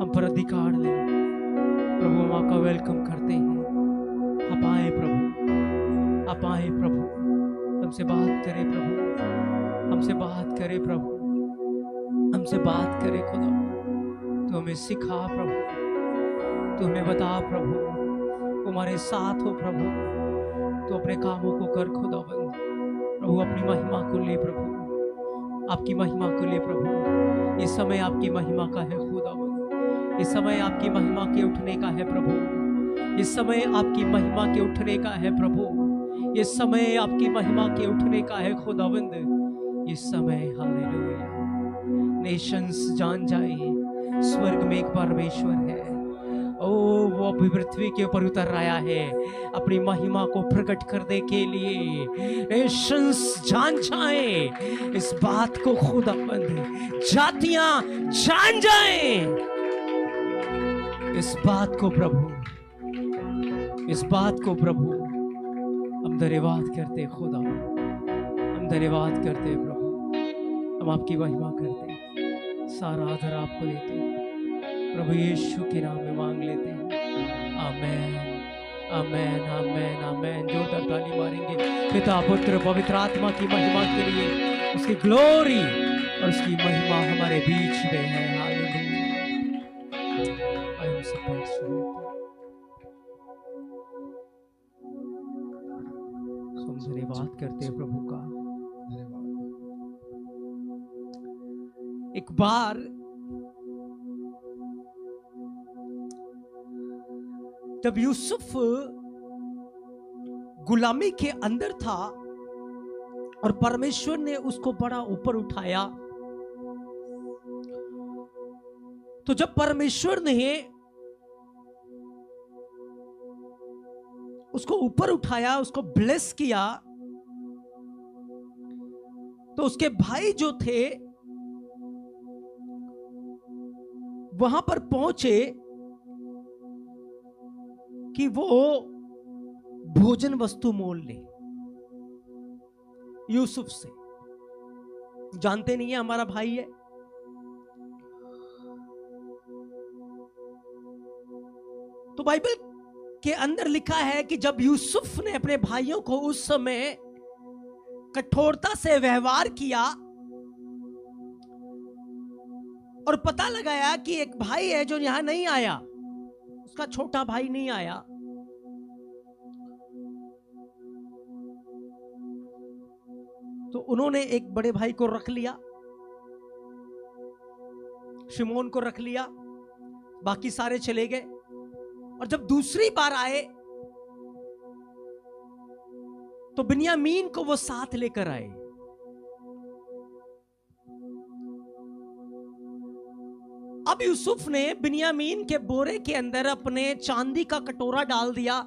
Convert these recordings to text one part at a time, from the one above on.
हम पर अधिकार ले प्रभु। हम आपका वेलकम करते हैं। आप आए प्रभु, आप आए प्रभु, हमसे बात करें प्रभु, हमसे बात करें प्रभु, हमसे बात करे खुदा। तू हमें सिखा प्रभु, तू हमें बता प्रभु, तुम्हारे साथ हो प्रभु। तू अपने कामों को कर खुदावंद। प्रभु अपनी महिमा को ले प्रभु, आपकी महिमा को ले प्रभु। इस समय आपकी महिमा का है खुदावंद, इस समय आपकी महिमा के उठने का है प्रभु, इस समय आपकी महिमा के उठने का है प्रभु, इस समय आपकी महिमा के उठने का है खुदावंद। इस समय हालेलुया। नेशंस जान जाए स्वर्ग में एक परमेश्वर है। ओ वो अभी पृथ्वी के ऊपर उतर आया है अपनी महिमा को प्रकट करने के लिए। नेशंस जान जाए इस बात को खुदावंद, जातियां जान जाए इस बात को प्रभु, इस बात को प्रभु। हम धन्यवाद करते खुदा, हम धन्यवाद करते प्रभु, हम आपकी महिमा करते, सारा आदर आपको देते हैं प्रभु यीशु के नाम में मांग लेते हैं। आमेन, आमेन, आमेन, आमेन। जोरदार ताली मारेंगे पिता पुत्र पवित्र आत्मा की महिमा के लिए। उसकी ग्लोरी और उसकी महिमा हमारे बीच में है। हालेलुया। हम धन्यवाद करते हैं प्रभु का। एक बार जब यूसुफ गुलामी के अंदर था और परमेश्वर ने उसको बड़ा ऊपर उठाया, तो जब परमेश्वर ने उसको ऊपर उठाया, उसको ब्लेस किया, तो उसके भाई जो थे वहां पर पहुंचे कि वो भोजन वस्तु मोल ले यूसुफ से। जानते नहीं है हमारा भाई है। तो बाइबल के अंदर लिखा है कि जब यूसुफ ने अपने भाइयों को उस समय कठोरता से व्यवहार किया और पता लगाया कि एक भाई है जो यहां नहीं आया, उसका छोटा भाई नहीं आया, तो उन्होंने एक बड़े भाई को रख लिया, शिमोन को रख लिया, बाकी सारे चले गए। और जब दूसरी बार आए तो बिन्यामीन को वो साथ लेकर आए। अब यूसुफ ने बिन्यामीन के बोरे के अंदर अपने चांदी का कटोरा डाल दिया,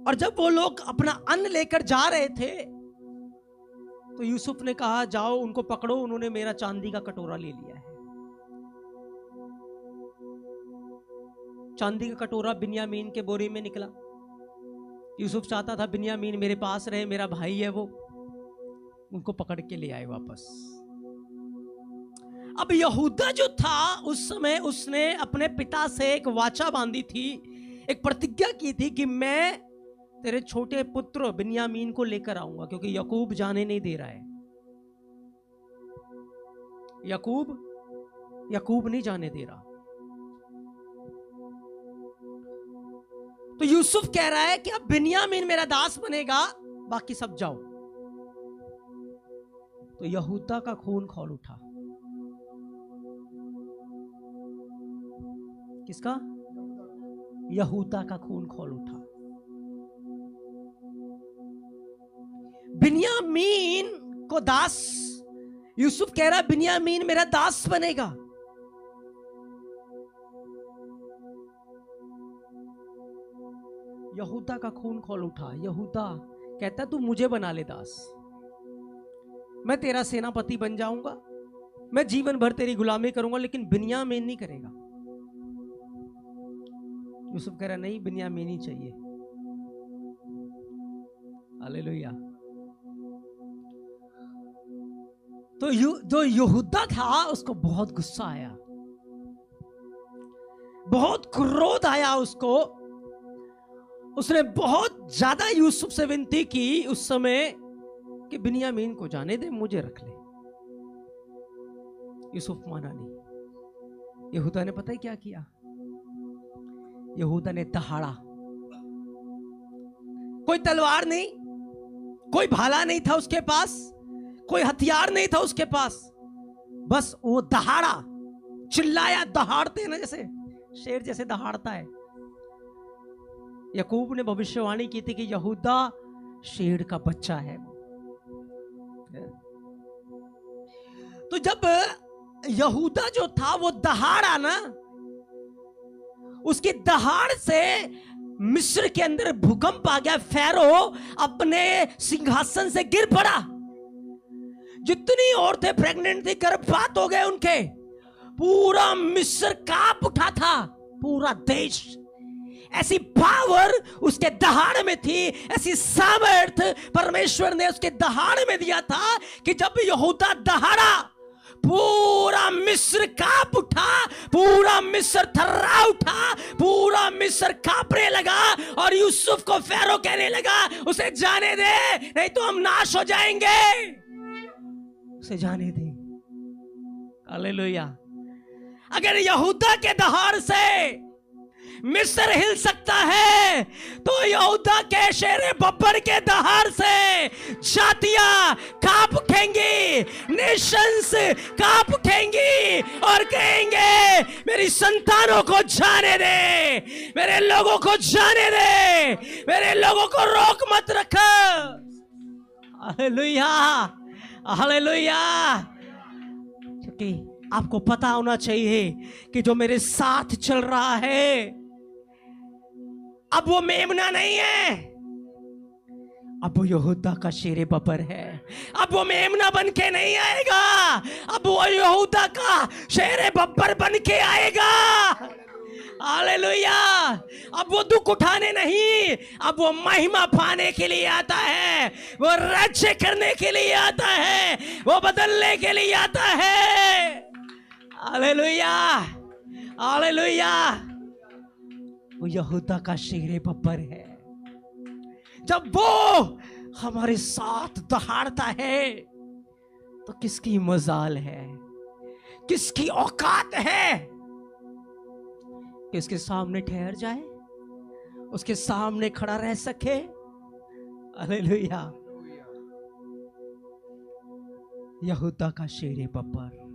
और जब वो लोग अपना अन्न लेकर जा रहे थे तो यूसुफ ने कहा जाओ उनको पकड़ो, उन्होंने मेरा चांदी का कटोरा ले लिया है। चांदी का कटोरा बिन्यामीन के बोरे में निकला। यूसुफ चाहता था बिन्यामीन मेरे पास रहे, मेरा भाई है वो। उनको पकड़ के ले आए वापस। अब यहूदा जो था उस समय उसने अपने पिता से एक वाचा बांधी थी, एक प्रतिज्ञा की थी कि मैं तेरे छोटे पुत्र बिन्यामीन को लेकर आऊंगा, क्योंकि याकूब जाने नहीं दे रहा है। याकूब नहीं जाने दे रहा। तो यूसुफ कह रहा है कि अब बिन्यामीन मेरा दास बनेगा, बाकी सब जाओ। तो यहूदा का खून खौल उठा। किसका? यहूदा का खून खौल उठा। बिन्यामीन को दास, यूसुफ कह रहा बिन्यामीन मेरा दास बनेगा। यहूदा का खून खौल उठा। यहूदा कहता तू मुझे बना ले दास, मैं तेरा सेनापति बन जाऊंगा, मैं जीवन भर तेरी गुलामी करूंगा, लेकिन बिन्यामीन नहीं करेगा। यूसुफ कह रहा नहीं, बिन्यामीन ही चाहिए। हालेलुया। तो जो यहूदा था उसको बहुत गुस्सा आया, बहुत क्रोध आया उसको। उसने बहुत ज्यादा यूसुफ से विनती की उस समय कि बिन्यामीन को जाने दे, मुझे रख ले। यूसुफ माना नहीं। यहूदा ने पता है क्या किया? यहूदा ने दहाड़ा। कोई तलवार नहीं, कोई भाला नहीं था उसके पास, कोई हथियार नहीं था उसके पास, बस वो दहाड़ा, चिल्लाया। दहाड़ते हैं ना, जैसे शेर जैसे दहाड़ता है। याकूब ने भविष्यवाणी की थी कि यहूदा शेर का बच्चा है। तो जब यहूदा जो था वो दहाड़ा ना, उसकी दहाड़ से मिस्र के अंदर भूकंप आ गया। फैरो अपने सिंहासन से गिर पड़ा। जितनी औरतें प्रेग्नेंट थी, गर्भपात हो गए उनके। पूरा मिस्र कांप उठा था, पूरा देश। ऐसी पावर उसके दहाड़ में थी, ऐसी सामर्थ परमेश्वर ने उसके दहाड़ में दिया था कि जब यहूदा दहाड़ा, पूरा मिस्र कांप उठा, पूरा मिस्र थर्रा उठा, पूरा मिस्र कांपने लगा। और यूसुफ को फैरो कहने लगा, उसे जाने दे, नहीं तो हम नाश हो जाएंगे। उसे जाने दे। हालेलुया। अगर यहूदा के दहाड़ से मिस्र हिल सकता है, तो यहूदा के शेरे बब्बर के दहाड़ से जातियां कांप उठेंगी, नेशंस कांप उठेंगी और कहेंगे मेरी संतानों को जाने दे, मेरे लोगों को जाने दे, मेरे लोगों को रोक मत रख। Hallelujah, hallelujah. क्योंकि आपको पता होना चाहिए कि जो मेरे साथ चल रहा है, अब वो मेमना नहीं है, अब वो यहूदा का शेरे बब्बर है। अब वो मेमना बन के नहीं आएगा, अब वो यहूदा का शेरे बब्बर बन के आएगा। हालेलुया। अब वो दुख उठाने नहीं, अब वो महिमा पाने के लिए आता है, वो राज्य करने के लिए आता है, वो बदलने के लिए आता है। Hallelujah, hallelujah. वो यहूदा का शेरे बब्बर है। जब वो हमारे साथ दहाड़ता है तो किसकी मजाल है, किसकी औकात है कि उसके सामने ठहर जाए, उसके सामने खड़ा रह सके। हालेलुया। यहूदा का शेरे बब्बर।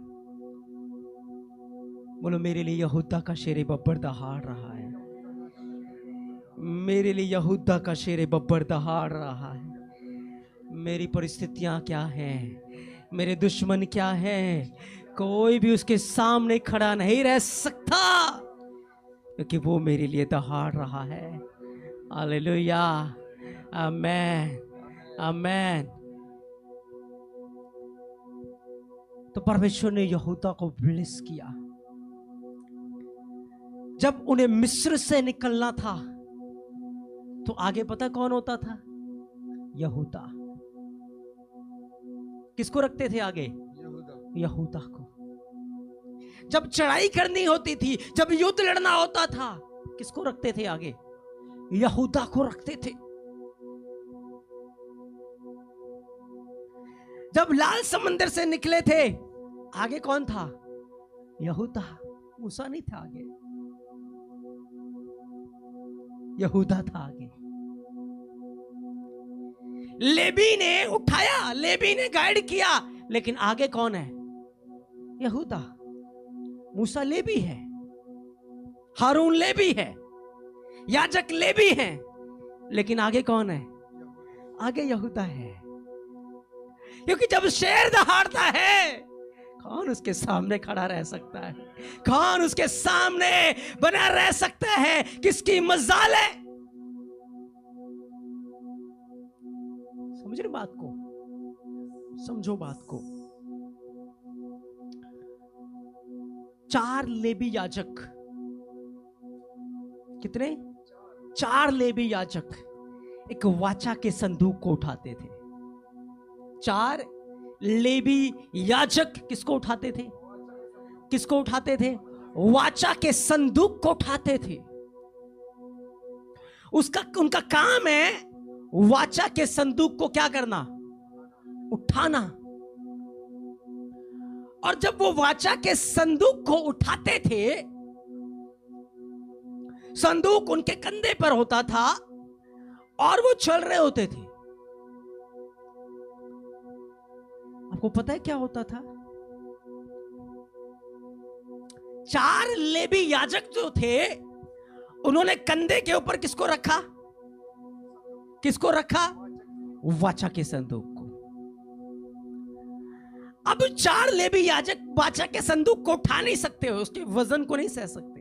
बोलो, मेरे लिए यहूदा का शेरे बब्बर दहाड़ रहा है। मेरे लिए यहूदा का शेरे बब्बर दहाड़ रहा है। मेरी परिस्थितियां क्या हैं, मेरे दुश्मन क्या हैं, कोई भी उसके सामने खड़ा नहीं रह सकता, क्योंकि वो मेरे लिए दहाड़ रहा है। हालेलुया, आमेन, आमेन। तो परमेश्वर ने यहूदा को ब्लेस किया। जब उन्हें मिस्र से निकलना था तो आगे पता कौन होता था? यहूदा। किसको रखते थे आगे? यहूदा को। जब चढ़ाई करनी होती थी, जब युद्ध लड़ना होता था, किसको रखते थे आगे? यहूदा को रखते थे। जब लाल समंदर से निकले थे, आगे कौन था? यहूदा। मूसा नहीं था आगे, यहूदा था आगे। लेवी ने उठाया, लेवी ने गाइड किया, लेकिन आगे कौन है? यहूदा। मूसा लेवी है, हारून लेवी है, याजक लेवी है, लेकिन आगे कौन है? आगे यहूदा है। क्योंकि जब शेर दहाड़ता है, कौन उसके सामने खड़ा रह सकता है? कौन उसके सामने बना रह सकता है? किसकी मजाल है? समझ रहे बात को? समझो बात को। 4 लेवी याजक, कितने? 4 लेवी याजक एक वाचा के संदूक को उठाते थे। 4 लेवी याजक किसको उठाते थे? किसको उठाते थे? वाचा के संदूक को उठाते थे। उनका काम है वाचा के संदूक को क्या करना? उठाना। और जब वो वाचा के संदूक को उठाते थे, संदूक उनके कंधे पर होता था और वो चल रहे होते थे। आपको पता है क्या होता था? 4 लेवी याजक जो थे, उन्होंने कंधे के ऊपर किसको रखा? किसको रखा? वाचा के संदूक को। अब 4 लेवी याजक वाचा के संदूक को उठा नहीं सकते हो, उसके वजन को नहीं सह सकते।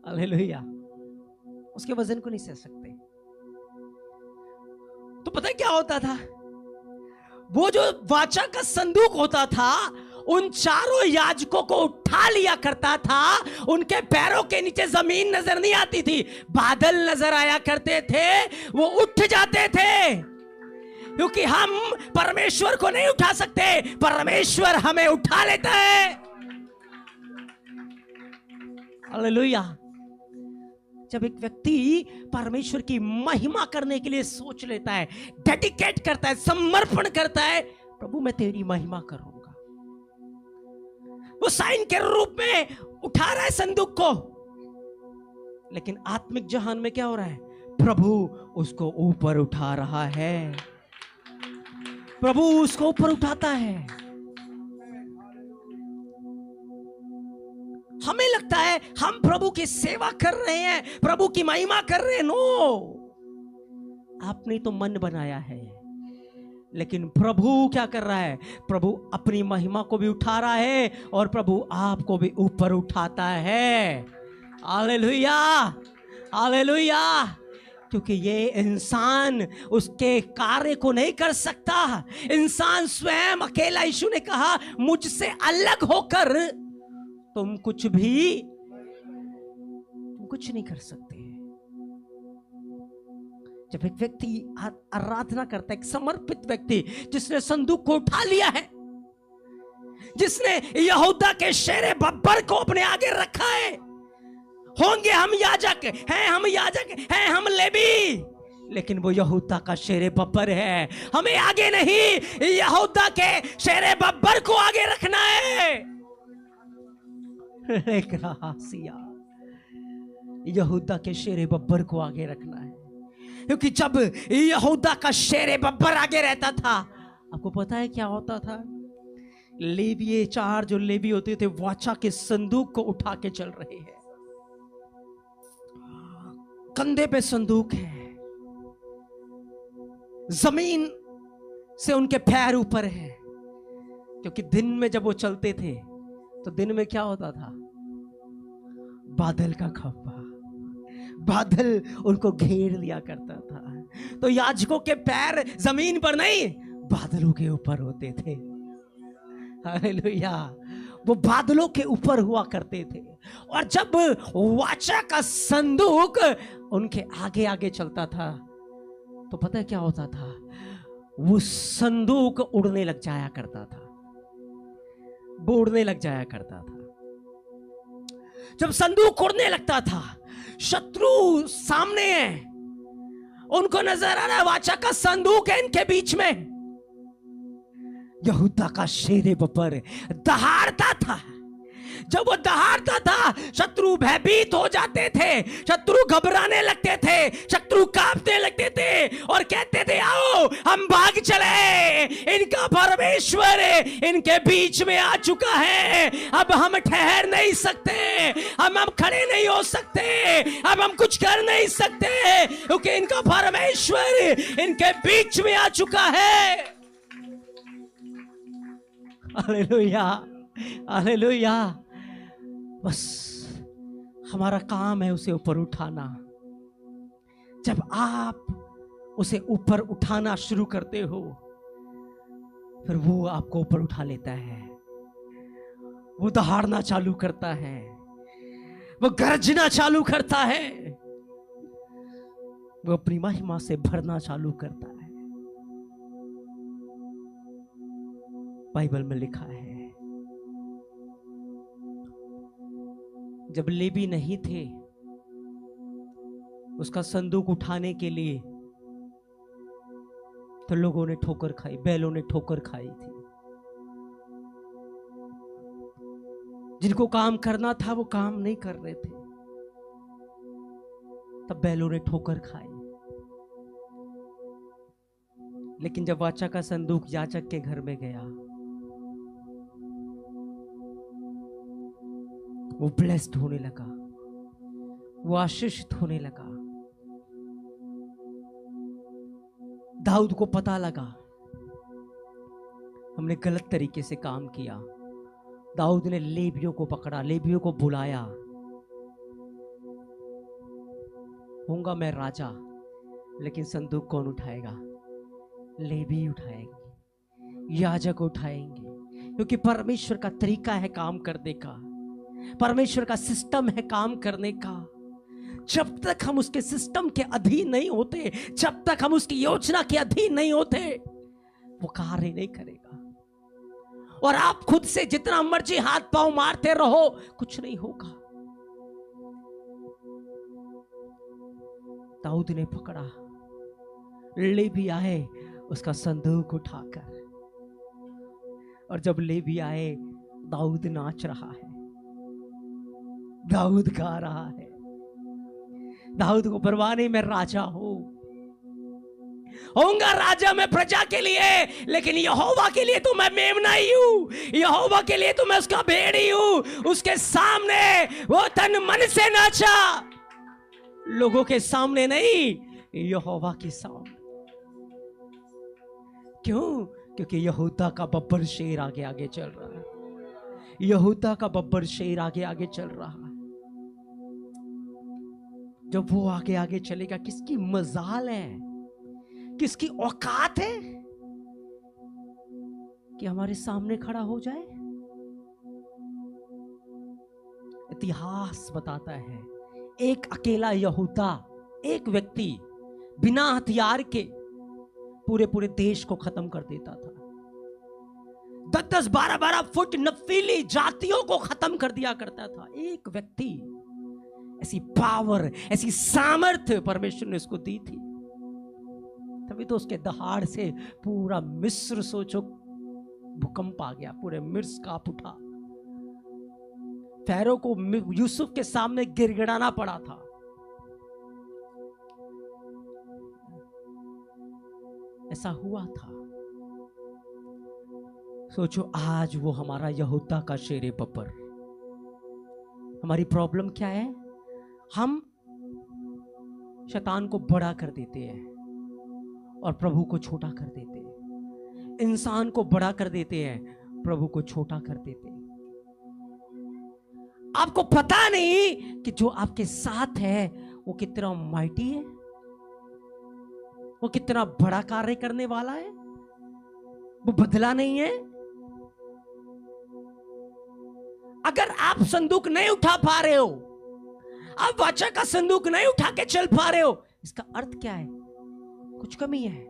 हालेलुया, उसके वजन को नहीं सह सकते। तो पता है क्या होता था? वो जो वाचा का संदूक होता था, उन 4 याजकों को उठा लिया करता था। उनके पैरों के नीचे जमीन नजर नहीं आती थी, बादल नजर आया करते थे। वो उठ जाते थे, क्योंकि हम परमेश्वर को नहीं उठा सकते, परमेश्वर हमें उठा लेता है। हालेलुया। जब एक व्यक्ति परमेश्वर की महिमा करने के लिए सोच लेता है, डेडिकेट करता है, समर्पण करता है, प्रभु मैं तेरी महिमा करूंगा, वो साइन के रूप में उठा रहा है संदूक को। लेकिन आत्मिक जहान में क्या हो रहा है? प्रभु उसको ऊपर उठा रहा है, प्रभु उसको ऊपर उठाता है। हमें लगता है हम प्रभु की सेवा कर रहे हैं, प्रभु की महिमा कर रहे हैं। नो, आपने तो मन बनाया है, लेकिन प्रभु क्या कर रहा है? प्रभु अपनी महिमा को भी उठा रहा है और प्रभु आपको भी ऊपर उठाता है। Hallelujah, hallelujah. क्योंकि ये इंसान उसके कार्य को नहीं कर सकता। इंसान स्वयं अकेला, यीशु ने कहा मुझसे अलग होकर तुम कुछ नहीं कर सकते। जब एक व्यक्ति आराधना करता है, एक समर्पित व्यक्ति जिसने संदूक को उठा लिया है, जिसने यहूदा के शेरे बब्बर को अपने आगे रखा है, होंगे हम याजक हैं, हम याजक हैं, हम लेवी, लेकिन वो यहूदा का शेरे बब्बर है। हमें आगे नहीं, यहूदा के शेरे बब्बर को आगे रखना है। एक रहस्य, यहूदा के शेरे बब्बर को आगे रखना है। क्योंकि जब यहूदा का शेरे बब्बर आगे रहता था, आपको पता है क्या होता था? लेवी 4 जो लेवी होते थे, वाचा के संदूक को उठा के चल रहे हैं, कंधे पे संदूक है, जमीन से उनके पैर ऊपर है। क्योंकि दिन में जब वो चलते थे तो दिन में क्या होता था? बादल का खंभा, बादल उनको घेर लिया करता था। तो याजकों के पैर जमीन पर नहीं, बादलों के ऊपर होते थे। हालेलुया, वो बादलों के ऊपर हुआ करते थे। और जब वाचा का संदूक उनके आगे आगे चलता था, तो पता है क्या होता था? वो संदूक उड़ने लग जाया करता था, वो उड़ने लग जाया करता था। जब संदूक उड़ने लगता था, शत्रु सामने है, उनको नजर आ रहा है वाचा का संदूक है इनके बीच में। यहूदा का शेरे बब्बर दहाड़ता था। जब वो दहाड़ता था, शत्रु भयभीत हो जाते थे, शत्रु घबराने लगते थे, शत्रु कांपने लगते थे और कहते थे आओ हम भाग चले, इनका परमेश्वर इनके बीच में आ चुका है। अब हम ठहर नहीं सकते, हम खड़े नहीं हो सकते, अब हम कुछ कर नहीं सकते, क्योंकि इनका परमेश्वर इनके बीच में आ चुका है। Hallelujah, hallelujah. बस हमारा काम है उसे ऊपर उठाना। जब आप उसे ऊपर उठाना शुरू करते हो, फिर वो आपको ऊपर उठा लेता है। वो दहाड़ना चालू करता है, वो गरजना चालू करता है, वो अपनी महिमा से भरना चालू करता है। बाइबल में लिखा है, जब लेवी नहीं थे उसका संदूक उठाने के लिए, तो लोगों ने ठोकर खाई, बैलों ने ठोकर खाई थी। जिनको काम करना था वो काम नहीं कर रहे थे, तब बैलों ने ठोकर खाई। लेकिन जब वाचा का संदूक याजक के घर में गया, वो ब्लेस्ड होने लगा, वो आशीषित होने लगा। दाऊद को पता लगा हमने गलत तरीके से काम किया। दाऊद ने लेवियों को पकड़ा, लेवियों को बुलाया। होऊंगा मैं राजा, लेकिन संदूक कौन उठाएगा? लेवी उठाएंगे, याजक उठाएंगे, क्योंकि परमेश्वर का तरीका है काम करने का, परमेश्वर का सिस्टम है काम करने का। जब तक हम उसके सिस्टम के अधीन नहीं होते, जब तक हम उसकी योजना के अधीन नहीं होते, वो कार्य नहीं करेगा। और आप खुद से जितना मर्जी हाथ पांव मारते रहो, कुछ नहीं होगा। दाऊद ने पकड़ा, लेवी आए उसका संदूक उठाकर, और जब लेवी आए, दाऊद नाच रहा है, दाऊद गा रहा है। दाऊद को परवाह नहीं, मैं राजा हूं, होऊंगा राजा मैं प्रजा के लिए, लेकिन यहोवा के लिए तो मैं मेमना ही हूं, यहोवा के लिए तो मैं उसका भेड़ ही हूं। उसके सामने वो तन मन से नाचा, लोगों के सामने नहीं, यहोवा के सामने। क्यों? क्योंकि यहूदा का बब्बर शेर आगे आगे चल रहा है, यहूदा का बब्बर शेर आगे आगे चल रहा है। जब वो आगे आगे चलेगा, किसकी मजाल है, किसकी औकात है कि हमारे सामने खड़ा हो जाए? इतिहास बताता है, एक अकेला यहूदा, एक व्यक्ति बिना हथियार के पूरे पूरे देश को खत्म कर देता था। 10-10, 12-12 फुट नफीली जातियों को खत्म कर दिया करता था एक व्यक्ति। ऐसी पावर, ऐसी सामर्थ्य परमेश्वर ने उसको दी थी। तभी तो उसके दहाड़ से पूरा मिस्र, सोचो, भूकंप आ गया, पूरे मिस्र कांप उठा। फैरो को यूसुफ के सामने गिड़गिड़ाना पड़ा था। ऐसा हुआ था। सोचो, आज वो हमारा यहूदा का शेर बब्बर। हमारी प्रॉब्लम क्या है? हम शैतान को बड़ा कर देते हैं और प्रभु को छोटा कर देते हैं। इंसान को बड़ा कर देते हैं, प्रभु को छोटा कर देते हैं। आपको पता नहीं कि जो आपके साथ है वो कितना माइटी है, वो कितना बड़ा कार्य करने वाला है। वो बदला नहीं है। अगर आप संदूक नहीं उठा पा रहे हो, आप वाचा का संदूक नहीं उठा के चल पा रहे हो, इसका अर्थ क्या है? कुछ कमी है।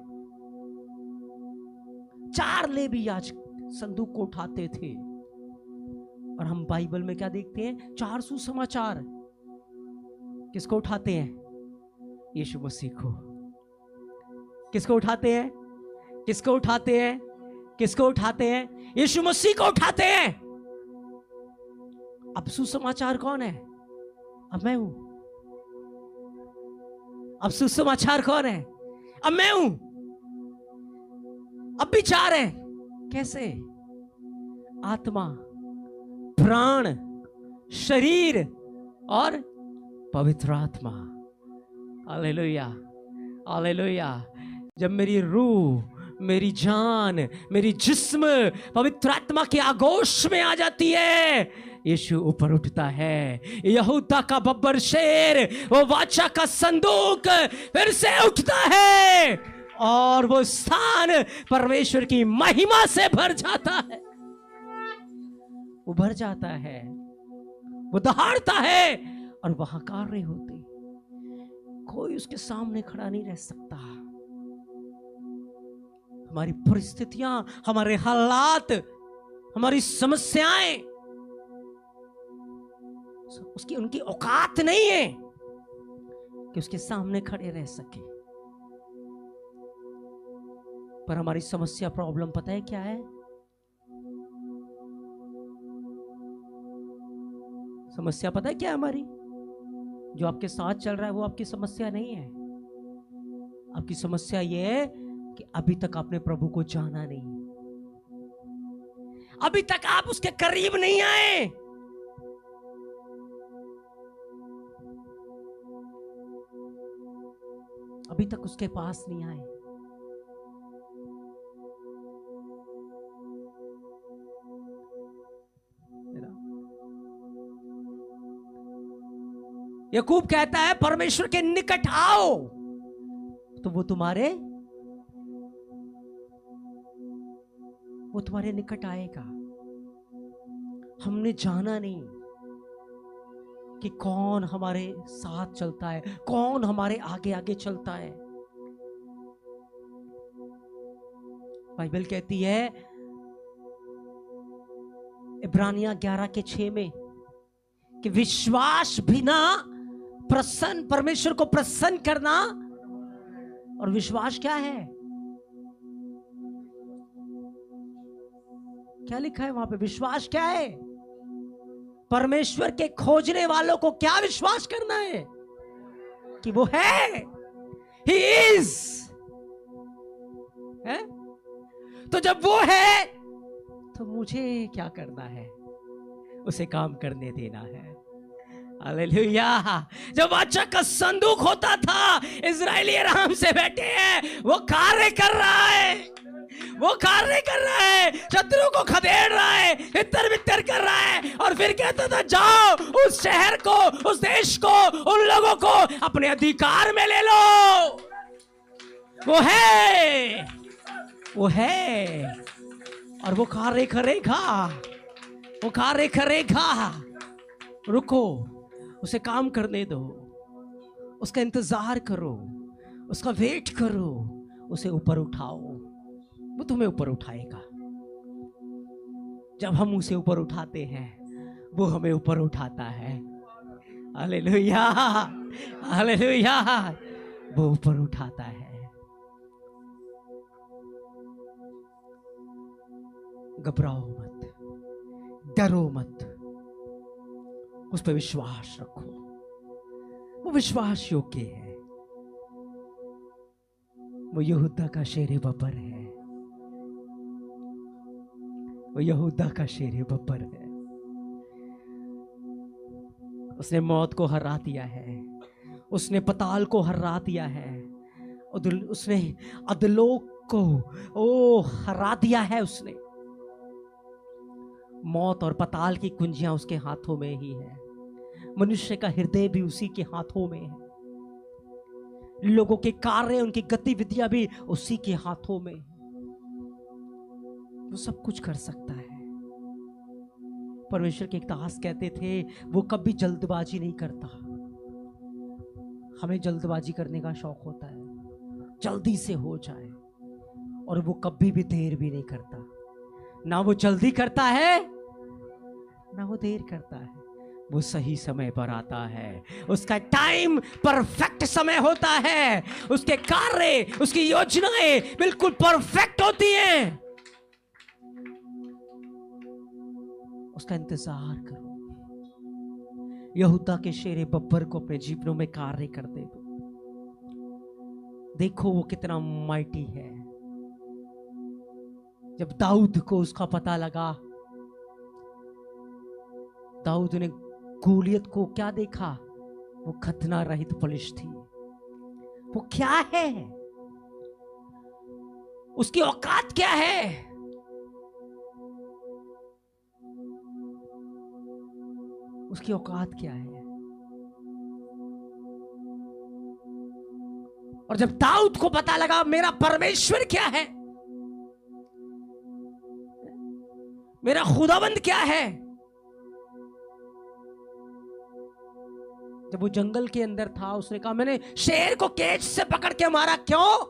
4 लेवी आज संदूक को उठाते थे, और हम बाइबल में क्या देखते हैं? 4 सुसमाचार किसको उठाते हैं? यीशु मसीह को। किसको उठाते हैं? किसको उठाते हैं? किसको उठाते हैं? यीशु मसीह को उठाते हैं। अब सुसमाचार कौन है? अब मैं हूं। अब सुसमाचार कौन है? अब मैं हूं। अब विचार है कैसे? आत्मा, प्राण, शरीर और पवित्र आत्मा। Hallelujah, hallelujah. जब मेरी रूह, मेरी जान, मेरी जिस्म पवित्र आत्मा के आगोश में आ जाती है, यीशु ऊपर उठता है। यहूदा का बब्बर शेर, वो वाचा का संदूक फिर से उठता है, और वो स्थान परमेश्वर की महिमा से भर जाता है। वो भर जाता है, वो दहाड़ता है, और वहां कार्य होते। कोई उसके सामने खड़ा नहीं रह सकता। हमारी परिस्थितियां, हमारे हालात, हमारी समस्याएं, उसकी उनकी औकात नहीं है कि उसके सामने खड़े रह सके। पर हमारी समस्या, प्रॉब्लम पता है क्या है? समस्या पता है क्या है हमारी? जो आपके साथ चल रहा है वो आपकी समस्या नहीं है। आपकी समस्या ये है कि अभी तक आपने प्रभु को जाना नहीं, अभी तक आप उसके करीब नहीं आए। अभी तक उसके पास नहीं आए। याकूब कहता है परमेश्वर के निकट आओ तो वो तुम्हारे निकट आएगा। हमने जाना नहीं कि कौन हमारे साथ चलता है, कौन हमारे आगे आगे चलता है। बाइबल कहती है इब्रानियां 11:6 में कि विश्वास बिना प्रसन्न, परमेश्वर को प्रसन्न करना। और विश्वास क्या है? क्या लिखा है वहां पे? विश्वास क्या है? परमेश्वर के खोजने वालों को क्या विश्वास करना है? कि वो है, ही इज है। तो जब वो है तो मुझे क्या करना है? उसे काम करने देना है। हालेलुया। जब वाचा का संदूक होता था, इजरायली आराम से बैठे हैं, वो कार्य कर रहा है, वो कार्य कर रहा है, शत्रु को खदेड़ रहा है, इतर बितर कर रहा है। और फिर कहता था जाओ उस शहर को, उस देश को, उन लोगों को अपने अधिकार में ले लो। वो है, वो है और वो कार्य करेगा, वो कार्य करेगा। रुको, उसे काम करने दो, उसका इंतजार करो, उसका वेट करो, उसे ऊपर उठाओ, वो तुम्हें ऊपर उठाएगा। जब हम उसे ऊपर उठाते हैं वो हमें ऊपर उठाता है। Hallelujah, hallelujah. वो ऊपर उठाता है। घबराओ मत, डरो मत, उस पर विश्वास रखो। वो विश्वास योग्य है। वो यहूदा का शेर बब्बर है, वो यहूदा का शेर बब्बर है। उसने मौत को हरा दिया है, उसने पताल को हरा दिया है, उसने अधलोक को हरा दिया है। उसने मौत और पताल की कुंजियां उसके हाथों में ही है। मनुष्य का हृदय भी उसी के हाथों में है। लोगों के कार्य, उनकी गतिविधियां भी उसी के हाथों में है। वो सब कुछ कर सकता है। परमेश्वर के एक दास कहते थे वो कभी जल्दबाजी नहीं करता। हमें जल्दबाजी करने का शौक होता है, जल्दी से हो जाए, और वो कभी भी देर भी नहीं करता। ना वो जल्दी करता है ना वो देर करता है। वो सही समय पर आता है, उसका टाइम परफेक्ट समय होता है। उसके कार्य, उसकी योजनाएं बिल्कुल परफेक्ट होती हैं। उसका इंतजार करो। यहूदा के शेर बब्बर को अपने जीवनों में कार्य करते दो। देखो वो कितना माइटी है। जब दाऊद को उसका पता लगा, दाऊद ने गोलियत को क्या देखा? वो खतना रहित पुलिस थी। वो क्या है? उसकी औकात क्या है? उसकी औकात क्या है? और जब दाऊद को पता लगा मेरा परमेश्वर क्या है, मेरा खुदाबंद क्या है, जब वो जंगल के अंदर था, उसने कहा मैंने शेर को केज से पकड़ के मारा। क्यों?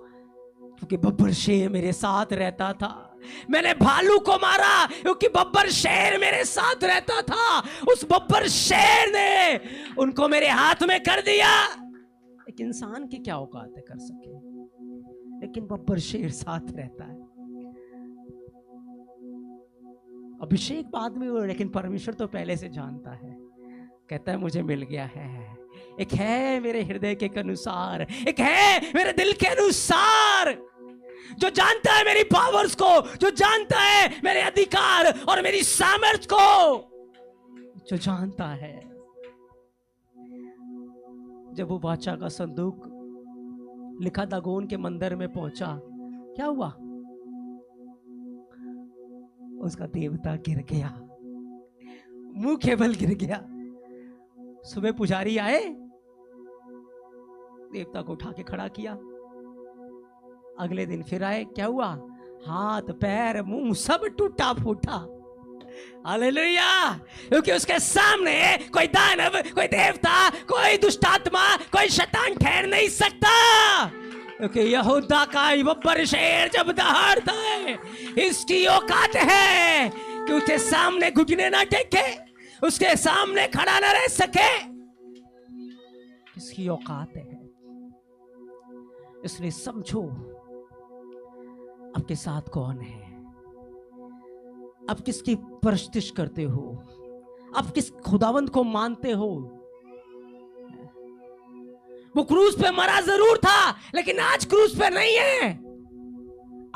क्योंकि बब्बर शेर मेरे साथ रहता था। मैंने भालू को मारा क्योंकि बब्बर शेर मेरे साथ रहता था। उस बब्बर शेर ने उनको मेरे हाथ में कर दिया। एक इंसान की क्या औकात है कर सके, लेकिन बब्बर शेर साथ रहता है। अभिषेक बाद में हुआ, लेकिन परमेश्वर तो पहले से जानता है। कहता है मुझे मिल गया है, एक है मेरे हृदय के अनुसार, एक है मेरे दिल के अनुसार, जो जानता है मेरी पावर्स को, जो जानता है मेरे अधिकार और मेरी सामर्थ्य को, जो जानता है। जब वो वाचा का संदूक लिखा दागोन के मंदिर में पहुंचा, क्या हुआ? उसका देवता गिर गया, मुंह के बल गिर गया। सुबह पुजारी आए, देवता को उठा के खड़ा किया। अगले दिन फिर आए, क्या हुआ? हाथ पैर मुंह सब टूटा फूटा। हालेलुया! क्योंकि उसके सामने कोई दानव, कोई देवता, कोई दुष्टात्मा, कोई शैतान ठहर नहीं सकता। क्योंकि यहूदा का बब्बर शेर जब दहाड़ता है, इसकी औकात है कि उसके सामने घुटने ना टेके, उसके सामने खड़ा ना रह सके। इसकी औकात है। इसलिए समझो आपके साथ कौन है, आप किसकी परस्तिश करते हो, आप किस खुदावंद को मानते हो। वो क्रूस पे मरा जरूर था, लेकिन आज क्रूस पे नहीं है।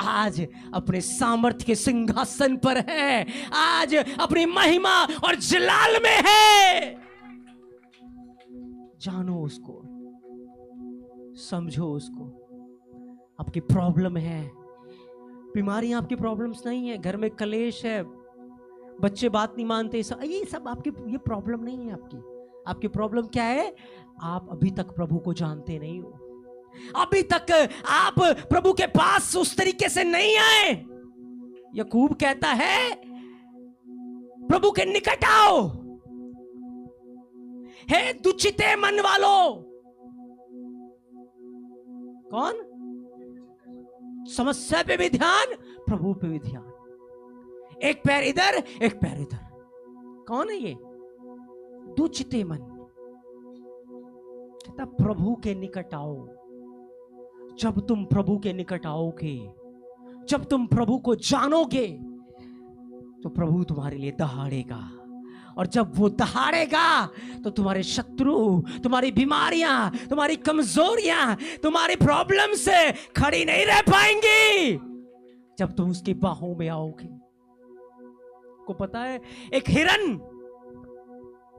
आज अपने सामर्थ्य के सिंहासन पर है, आज अपनी महिमा और जलाल में है। जानो उसको, समझो उसको। आपकी प्रॉब्लम है, बीमारियां आपकी प्रॉब्लम्स नहीं है, घर में कलेश है, बच्चे बात नहीं मानते, ये सब आपकी, ये प्रॉब्लम नहीं है आपकी। आपकी प्रॉब्लम क्या है? आप अभी तक प्रभु को जानते नहीं हो, अभी तक आप प्रभु के पास उस तरीके से नहीं आए। याकूब कहता है प्रभु के निकट आओ, हे दुचिते मन वालों। कौन? समस्या पे भी ध्यान, प्रभु पे भी ध्यान। एक पैर इधर, एक पैर इधर। कौन है ये? दुचिते मन। कहता प्रभु के निकट आओ। जब तुम प्रभु के निकट आओगे, जब तुम प्रभु को जानोगे, तो प्रभु तुम्हारे लिए दहाड़ेगा। और जब वो दहाड़ेगा तो तुम्हारे शत्रु, तुम्हारी बीमारियां, तुम्हारी कमजोरियां, तुम्हारी प्रॉब्लम से खड़ी नहीं रह पाएंगी जब तुम उसकी बाहों में आओगे। को पता है एक हिरन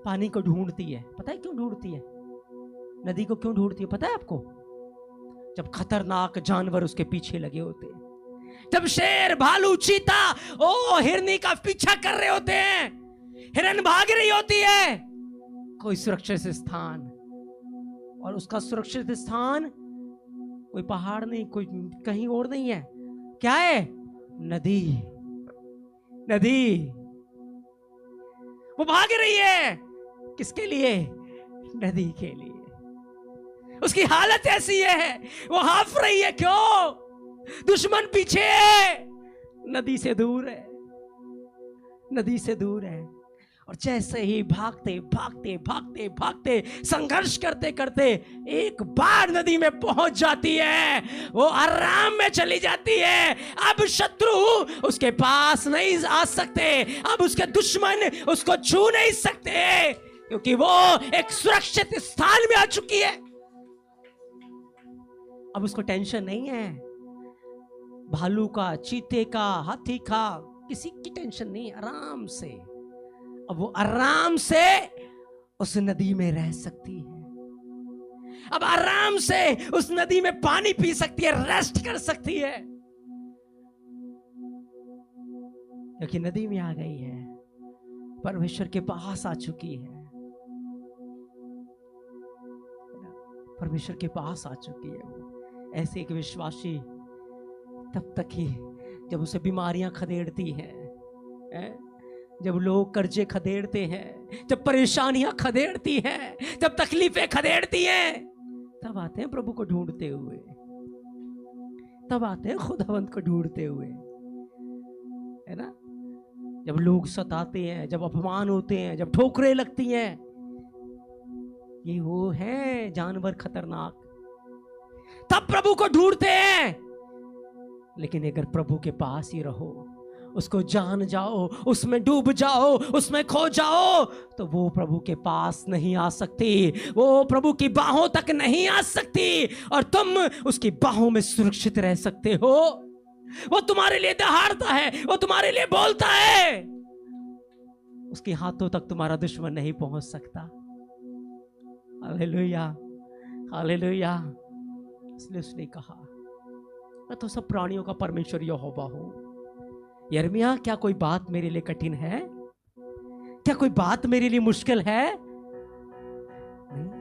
पानी को ढूंढती है। पता है क्यों ढूंढती है? नदी को क्यों ढूंढती है पता है आपको? जब खतरनाक जानवर उसके पीछे लगे होते हैं, जब शेर, भालू, चीता ओ हिरनी का पीछा कर रहे होते हैं, हिरन भाग रही होती है कोई सुरक्षित स्थान, और उसका सुरक्षित स्थान कोई पहाड़ नहीं, कोई कहीं और नहीं है। क्या है? नदी। नदी। वो भाग रही है किसके लिए? नदी के लिए। उसकी हालत ऐसी है, वो हाफ रही है। क्यों? दुश्मन पीछे है, नदी से दूर है, नदी से दूर है। और जैसे ही भागते भागते भागते भागते संघर्ष करते करते एक बार नदी में पहुंच जाती है, वो आराम में चली जाती है। अब शत्रु उसके पास नहीं आ सकते, अब उसके दुश्मन उसको छू नहीं सकते, क्योंकि वो एक सुरक्षित स्थान में आ चुकी है। अब उसको टेंशन नहीं है भालू का, चीते का, हाथी का, किसी की टेंशन नहीं। आराम से, अब वो आराम से उस नदी में रह सकती है। अब आराम से उस नदी में पानी पी सकती है, रेस्ट कर सकती है, क्योंकि नदी में आ गई है, परमेश्वर के पास आ चुकी है, परमेश्वर के पास आ चुकी है। वो ऐसे एक विश्वासी तब तक ही जब उसे बीमारियां खदेड़ती हैं, जब लोग कर्जे खदेड़ते हैं, जब परेशानियां खदेड़ती हैं, जब तकलीफें खदेड़ती हैं, तब आते हैं प्रभु को ढूंढते हुए, तब आते हैं खुदावंत को ढूंढते हुए, है ना। जब लोग सताते हैं, जब अपमान होते हैं, जब ठोकरें लगती हैं, ये वो है जानवर खतरनाक, तब प्रभु को ढूंढते हैं। लेकिन अगर प्रभु के पास ही रहो, उसको जान जाओ, उसमें डूब जाओ, उसमें खो जाओ, तो वो प्रभु के पास नहीं आ सकती, वो प्रभु की बाहों तक नहीं आ सकती, और तुम उसकी बाहों में सुरक्षित रह सकते हो। वो तुम्हारे लिए दहाड़ता है, वो तुम्हारे लिए बोलता है, उसके हाथों तक तुम्हारा दुश्मन नहीं पहुंच सकता। Hallelujah, hallelujah. इसलिए उसने कहा, मैं तो सब प्राणियों का परमेश्वर यहोवा हूं। यिर्मयाह, क्या कोई बात मेरे लिए कठिन है? क्या कोई बात मेरे लिए मुश्किल है? नहीं।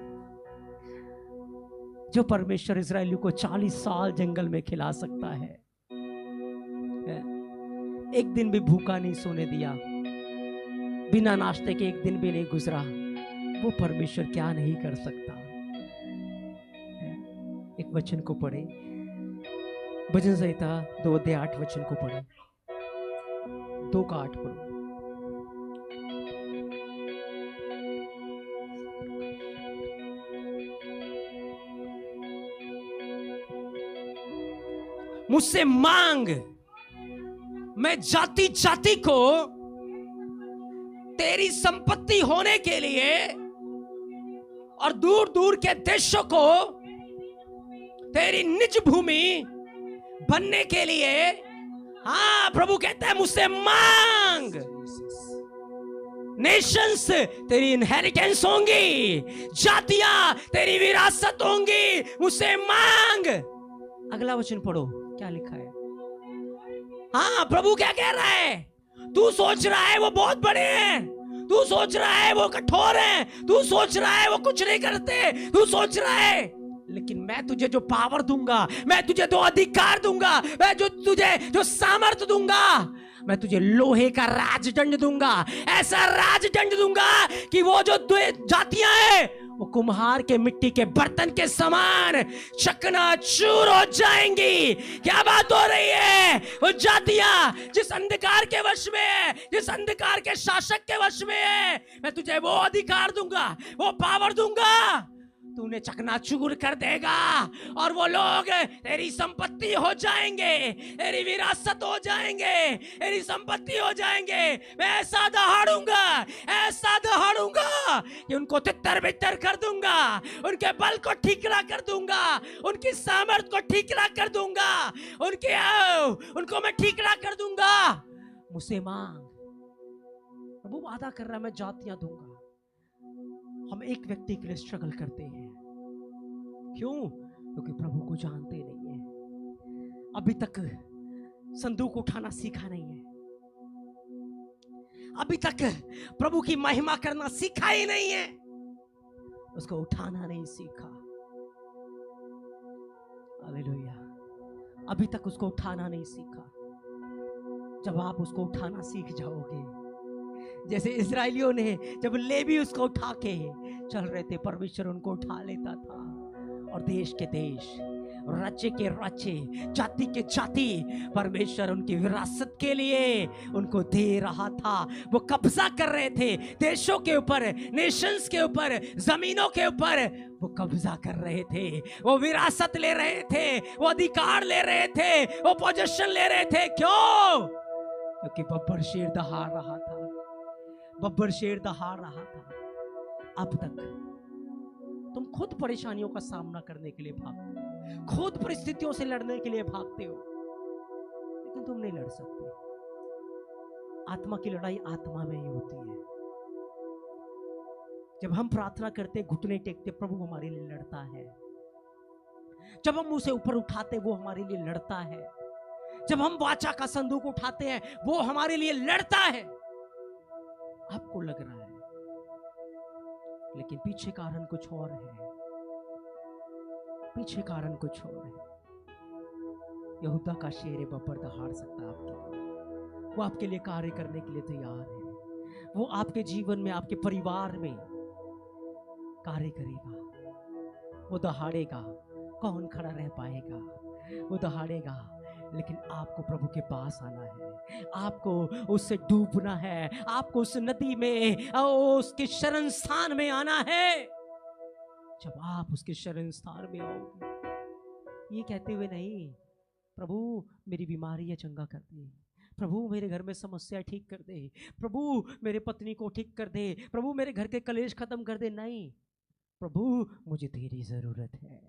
जो परमेश्वर इस्राएलियों को 40 साल जंगल में खिला सकता है, एक दिन भी भूखा नहीं सोने दिया, बिना नाश्ते के एक दिन भी नहीं गुजरा, वो परमेश्वर क्या नहीं कर सकता? एक वचन को पढ़े, भजन संहिता 2:8 वचन को पढ़े, 2:8 पढ़ो। मुझसे मांग, मैं जाति जाति को तेरी संपत्ति होने के लिए और दूर दूर के देशों को तेरी निज भूमि बनने के लिए। हाँ, प्रभु कहता है मुझसे मांग। नेशंस तेरी इनहेरिटेंस होंगी, जातियां तेरी विरासत होंगी, मुझसे मांग। अगला वचन पढ़ो, क्या लिखा है? हाँ, प्रभु क्या कह रहा है? तू सोच रहा है वो बहुत बड़े हैं, तू सोच रहा है वो कठोर हैं, तू सोच रहा है वो कुछ नहीं करते, तू सोच रहा है, लेकिन मैं तुझे जो पावर दूंगा, मैं तुझे जो अधिकार दूंगा, मैं जो तुझे जो सामर्थ्य दूंगा, मैं तुझे लोहे का राजदंड दूंगा, ऐसा राजदंड दूंगा कि वो जो जातियां हैं वो कुम्हार के मिट्टी के बर्तन के समान चकनाचूर हो जाएंगी। क्या बात हो रही है? वो जातियां जिस अंधकार के वश में है, जिस अंधकार के शासक के वश में है, मैं तुझे वो अधिकार दूंगा, वो पावर दूंगा, तू उन्हें चकनाचूर कर देगा, और वो लोग तेरी संपत्ति हो जाएंगे, तेरी विरासत हो जाएंगे, तेरी संपत्ति हो जाएंगे। मैं ऐसा दहाड़ूंगा, ऐसा दहाड़ूंगा कि उनको तितर बितर कर दूंगा, उनके बल को ठीकरा कर दूंगा, उनकी सामर्थ को ठीकरा कर दूंगा, उनको मैं ठीकरा कर दूंगा। मुझसे मांग। प्रभु वादा कर रहा है, मैं जातियां दूंगा। हम एक व्यक्ति के लिए स्ट्रगल करते हैं, क्यों? क्योंकि प्रभु को जानते नहीं है, अभी तक संदूक उठाना सीखा नहीं है, अभी तक प्रभु की महिमा करना सीखा ही नहीं है, उसको उठाना नहीं सीखा। हालेलुया। अभी तक उसको उठाना नहीं सीखा। जब आप उसको उठाना सीख जाओगे, जैसे इजरायलियों ने जब लेवी उसको उठा के चल रहे थे, परमेश्वर उनको उठा लेता था और देश के देश, राज्य के राज्य, जाति के जाति परमेश्वर उनकी विरासत के लिए उनको दे रहा था। वो कब्जा कर रहे थे देशों के ऊपर, नेशंस के ऊपर, जमीनों के ऊपर वो कब्जा कर रहे थे, वो विरासत ले रहे थे, वो अधिकार ले रहे थे, वो पोजीशन ले रहे थे। क्यों? क्योंकि बब्बर शेर दहाड़ रहा था, बब्बर शेर दहाड़ रहा था। अब तक तुम खुद परेशानियों का सामना करने के लिए भागते हो, खुद परिस्थितियों से लड़ने के लिए भागते हो, लेकिन तुम नहीं लड़ सकते। आत्मा की लड़ाई आत्मा में ही होती है। जब हम प्रार्थना करते, घुटने टेकते, प्रभु हमारे लिए लड़ता है। जब हम उसे ऊपर उठाते, वो हमारे लिए लड़ता है। जब हम वाचा का संदूक उठाते हैं, वो हमारे लिए लड़ता है। आपको लग रहा है, लेकिन पीछे कारण कुछ और है, पीछे कारण कुछ और है। यहूदा का शेर बब्बर दहाड़ सकता आपके लिए, वो आपके लिए कार्य करने के लिए तैयार है, वो आपके जीवन में, आपके परिवार में कार्य करेगा, वो दहाड़ेगा। कौन खड़ा रह पाएगा? वो दहाड़ेगा, लेकिन आपको प्रभु के पास आना है, आपको उससे डूबना है, आपको उस नदी में उसके शरण स्थान में आना है। जब आप उसके शरण स्थान में आओगे, ये कहते हुए नहीं प्रभु मेरी बीमारी है चंगा कर दे, प्रभु मेरे घर में समस्या ठीक कर दे, प्रभु मेरे पत्नी को ठीक कर दे, प्रभु मेरे घर के कलेश खत्म कर दे। नहीं, प्रभु मुझे तेरी जरूरत है,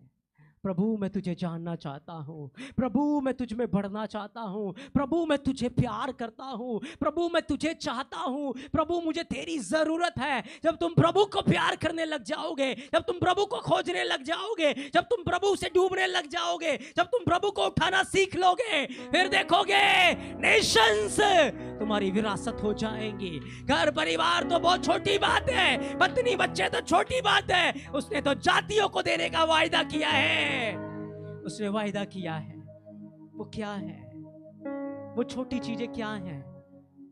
प्रभु मैं तुझे जानना चाहता हूँ, प्रभु मैं तुझ में बढ़ना चाहता हूँ, प्रभु मैं तुझे प्यार करता हूँ, प्रभु मैं तुझे चाहता हूँ, प्रभु मुझे तेरी जरूरत है। जब तुम प्रभु को प्यार करने लग जाओगे, जब तुम प्रभु को खोजने लग जाओगे, जब तुम प्रभु से डूबने लग जाओगे, जब तुम प्रभु को उठाना सीख लोगे, फिर देखोगे नेशंस तुम्हारी विरासत हो जाएंगी। घर परिवार तो बहुत छोटी बात है, पत्नी बच्चे तो छोटी बात है, उसने तो जातियों को देने का वायदा किया है, उसने वायदा किया है। वो क्या है, वो छोटी चीजें क्या हैं?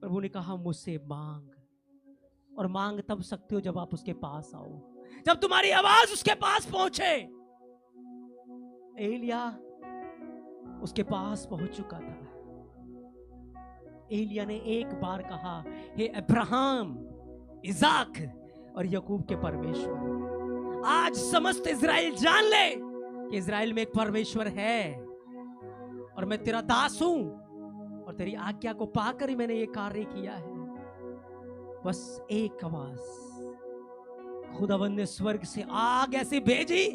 प्रभु ने कहा मुझसे मांग, और मांग तब सकते हो जब आप उसके पास आओ, जब तुम्हारी आवाज उसके पास पहुंचे। एलिया उसके पास पहुंच चुका था। एलिया ने एक बार कहा, हे अब्राहम, इजाक और याकूब के परमेश्वर, आज समस्त इजराइल जान ले कि इजराइल में एक परमेश्वर है, और मैं तेरा दास हूं, और तेरी आज्ञा को पाकर ही मैंने ये कार्य किया है। बस एक आवाज, खुदावंद ने स्वर्ग से आग ऐसी भेजी,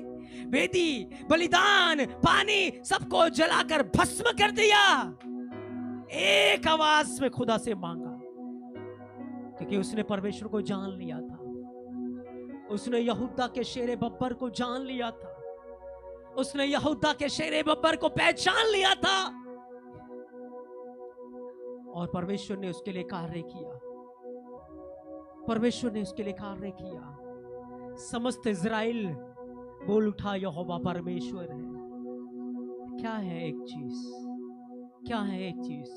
वेदी, बलिदान, पानी सबको जलाकर भस्म कर दिया। एक आवाज में खुदा से मांगा, क्योंकि उसने परमेश्वर को जान लिया था, उसने यहूदा के शेरे बब्बर को जान लिया था, उसने यहूदा के शेरे बब्बर को पहचान लिया था, और परमेश्वर ने उसके लिए कार्य किया, परमेश्वर ने उसके लिए कार्य किया। समस्त इजराइल बोल उठा, यहोवा परमेश्वर है। क्या है एक चीज, क्या है एक चीज,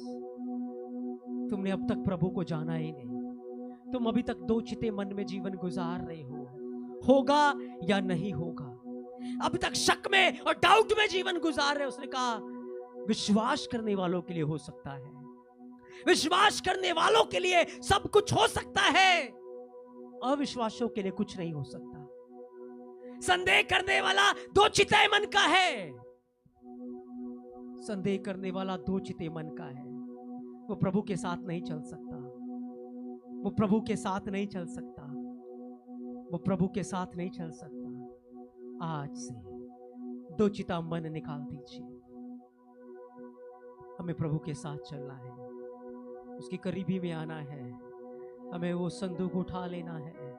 तुमने अब तक प्रभु को जाना ही नहीं, तुम अभी तक दो चिते मन में जीवन गुजार रहे हो, होगा या नहीं होगा, अभी तक शक में और डाउट में जीवन गुजार रहे। उसने कहा विश्वास करने वालों के लिए हो सकता है, विश्वास करने वालों के लिए सब कुछ हो सकता है, अविश्वासियों के लिए कुछ नहीं हो सकता। संदेह करने वाला दो चिते मन का है, संदेह करने वाला दो चिते मन का है, वो प्रभु के साथ नहीं चल सकता, वो प्रभु के साथ नहीं चल सकता, वो प्रभु के साथ नहीं चल सकता। आज से दो चिता मन निकाल दीजिए, हमें प्रभु के साथ चलना है, उसकी करीबी में आना है, हमें वो संदूक उठा लेना है।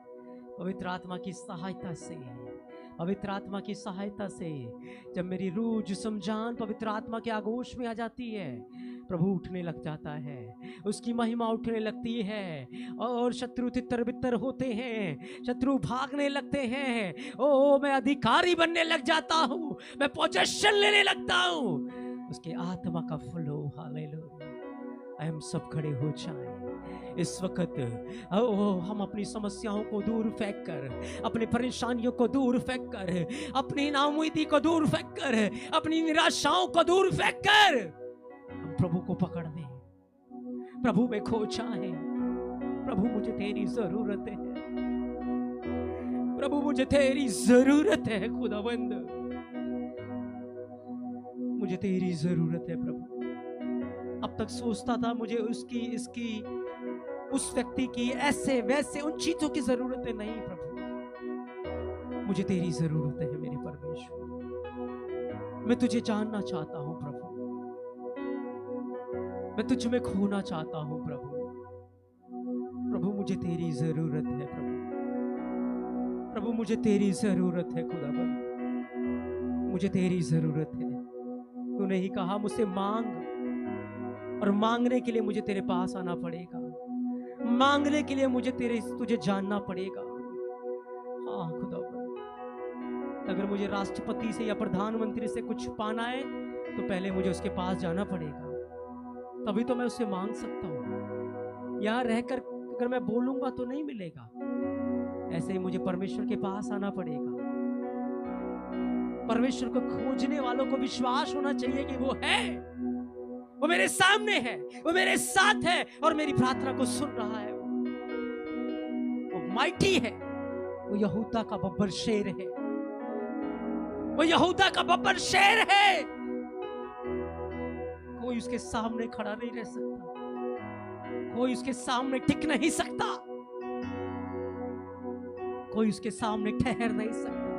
पवित्र आत्मा की सहायता से, पवित्र आत्मा की सहायता से जब मेरी रूह जिस्म जान पवित्र आत्मा के आगोश में आ जाती है, प्रभु उठने लग जाता है, उसकी महिमा उठने लगती है, और शत्रु तितर बितर होते हैं, शत्रु भागने लगते हैं। ओ मैं अधिकारी बनने लग जाता हूँ, मैं पोजेशन लेने लगता हूँ, उसके आत्मा का फ्लो। हालेलुया। हम सब खड़े हो जाएं इस वक्त। हम अपनी समस्याओं को दूर फेंक कर, अपनी परेशानियों को दूर फेंक कर, अपनी नाउमीदी को दूर फेंक कर, अपनी निराशाओं को दूर फेंक कर हम प्रभु को पकड़ लें, प्रभु में खो जाएं। प्रभु मुझे तेरी जरूरत है, प्रभु मुझे तेरी जरूरत है, खुदावंद मुझे तेरी जरूरत है। प्रभु अब तक सोचता था मुझे उसकी, इसकी, उस व्यक्ति की, ऐसे वैसे उन चीजों की जरूरत है। नहीं प्रभु, मुझे तेरी जरूरत है मेरे परमेश्वर। मैं तुझे जानना चाहता हूं प्रभु, मैं तुझ में खोना चाहता हूं प्रभु। प्रभु मुझे तेरी जरूरत है प्रभु, प्रभु मुझे तेरी जरूरत है खुदाबंद, मुझे तेरी जरूरत है। तूने ही कहा मुझसे मांग, और मांगने के लिए मुझे तेरे पास आना पड़ेगा, मांगने के लिए मुझे तुझे जानना पड़ेगा। हाँ खुदावंद, अगर मुझे राष्ट्रपति से या प्रधानमंत्री से कुछ पाना है तो पहले मुझे उसके पास जाना पड़ेगा, तभी तो मैं उससे मांग सकता हूँ। यहाँ रहकर अगर मैं बोलूंगा तो नहीं मिलेगा, ऐसे ही मुझे परमेश्वर के पास आना पड़ेगा। परमेश्वर को खोजने वालों को विश्वास होना चाहिए कि वो है, वो मेरे सामने है, वो मेरे साथ है और मेरी प्रार्थना को सुन रहा है। वो माइटी है, वो यहूदा का बब्बर शेर है, वो यहूदा का बब्बर शेर है। कोई उसके सामने खड़ा नहीं रह सकता, कोई उसके सामने टिक नहीं सकता, कोई उसके सामने ठहर नहीं सकता।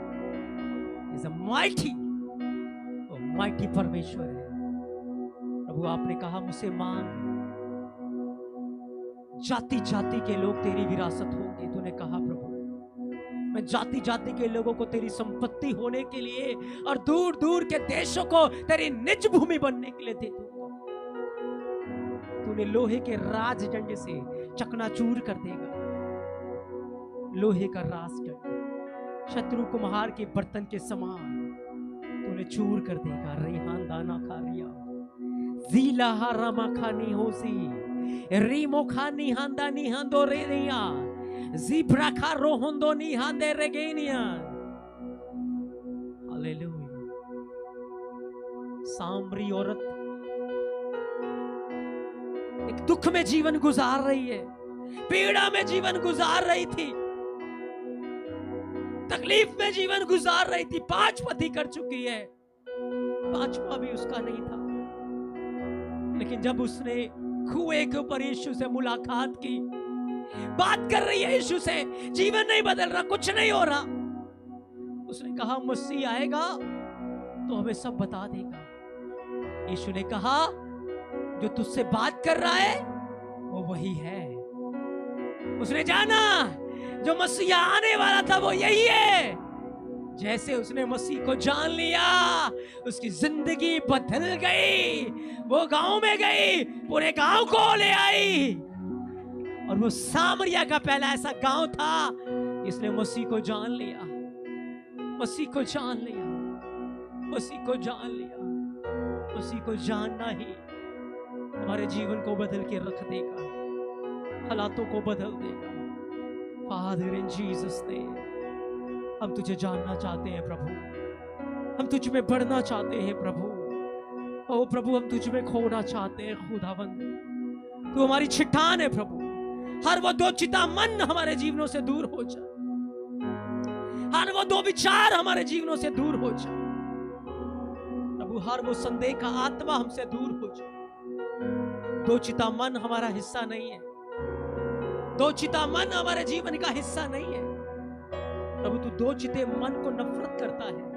इज अ माइटी, वो माइटी परमेश्वर है। प्रभु आपने कहा मुझसे मांग, जाति जाति के लोग तेरी विरासत होंगे। तूने कहा प्रभु मैं जाति जाति के लोगों को तेरी संपत्ति होने के लिए और दूर दूर के देशों को तेरी निज भूमि बनने के लिए दे दूंगा। तूने लोहे के राजदंड से चकनाचूर कर देगा, लोहे का राजदंड शत्रु कुम्हार के बर्तन के समान तूने चूर कर देगा। रेहान दाना खा रिया जीला हारामा खानी होसी रीमो खानी हांदा नी हांदो रेनिया ज़ीब्रा खा रोहंदो नी हांदे रेगेनिया। हालेलुया। सामरी औरत एक दुख में जीवन गुजार रही है, पीड़ा में जीवन गुजार रही थी, तकलीफ में जीवन गुजार रही थी। 5 पति कर चुकी है, 5वां भी उसका नहीं था। लेकिन जब उसने कुएं के ऊपर यीशु से मुलाकात की, बात कर रही है यीशु से, जीवन नहीं बदल रहा, कुछ नहीं हो रहा। उसने कहा मसीह आएगा तो हमें सब बता देगा। यीशु ने कहा जो तुझसे बात कर रहा है वो वही है। उसने जाना जो मसीह आने वाला था वो यही है। जैसे उसने मसीह को जान लिया, उसकी जिंदगी बदल गई। वो गांव में गई, पूरे गांव को ले आई, और वो सामरिया का पहला ऐसा गांव था जिसने मसीह को जान लिया, मसीह को जान लिया, मसीह को जान लिया। मसीह को जानना ही हमारे जीवन को बदल के रख देगा, हालातों को बदल देगा। फादर इन जीसस नेम, हम तुझे जानना चाहते हैं प्रभु, हम तुझ में बढ़ना चाहते हैं प्रभु। ओ प्रभु हम तुझ में खोना चाहते हैं खुदावंद। तू हमारी छिट्टान है प्रभु। हर वो दो चिता मन हमारे जीवनों से दूर हो जाए, हर वो दो विचार हमारे जीवनों से दूर हो जाए प्रभु। हर वो संदेह का आत्मा हमसे दूर हो जाए। दो चिता मन हमारा हिस्सा नहीं है, दो चिता मन हमारे जीवन का हिस्सा नहीं है प्रभु। तू दो चिते मन को नफरत करता है,